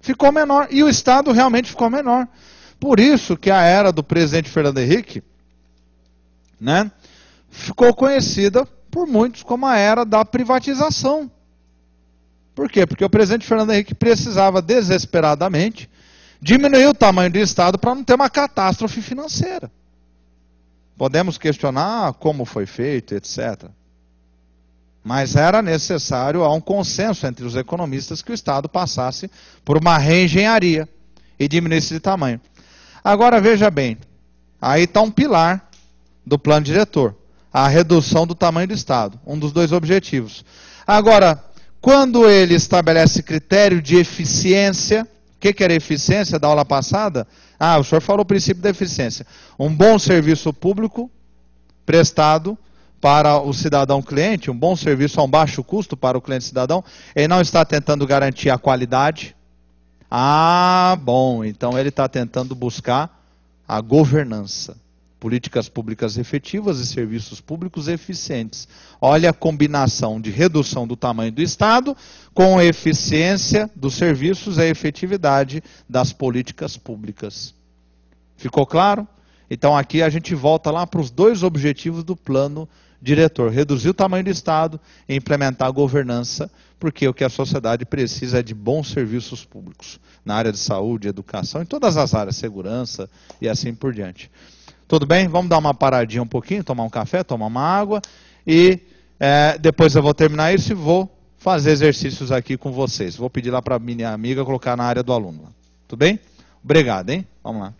Ficou menor. E o Estado realmente ficou menor. Por isso que a era do presidente Fernando Henrique, né, ficou conhecida por muitos como a era da privatização. Por quê? Porque o presidente Fernando Henrique precisava desesperadamente diminuir o tamanho do Estado para não ter uma catástrofe financeira. Podemos questionar como foi feito, etc. Mas era necessário um consenso entre os economistas que o Estado passasse por uma reengenharia e diminuísse de tamanho. Agora veja bem, aí está um pilar do plano diretor, a redução do tamanho do Estado, um dos dois objetivos. Agora, quando ele estabelece critério de eficiência, o que era eficiência da aula passada? O senhor falou o princípio da eficiência. Um bom serviço público prestado para o cidadão cliente, um bom serviço a um baixo custo para o cliente cidadão, ele não está tentando garantir a qualidade. Bom, então ele está tentando buscar a governança. Políticas públicas efetivas e serviços públicos eficientes. Olha a combinação de redução do tamanho do Estado com a eficiência dos serviços e a efetividade das políticas públicas. Ficou claro? Então aqui a gente volta lá para os dois objetivos do plano diretor. Reduzir o tamanho do Estado e implementar a governança, porque o que a sociedade precisa é de bons serviços públicos. Na área de saúde, educação, em todas as áreas, segurança e assim por diante. Tudo bem? Vamos dar uma paradinha um pouquinho, tomar um café, tomar uma água e depois eu vou terminar isso e vou fazer exercícios aqui com vocês. Vou pedir lá para a minha amiga colocar na área do aluno. Tudo bem? Obrigado, hein? Vamos lá.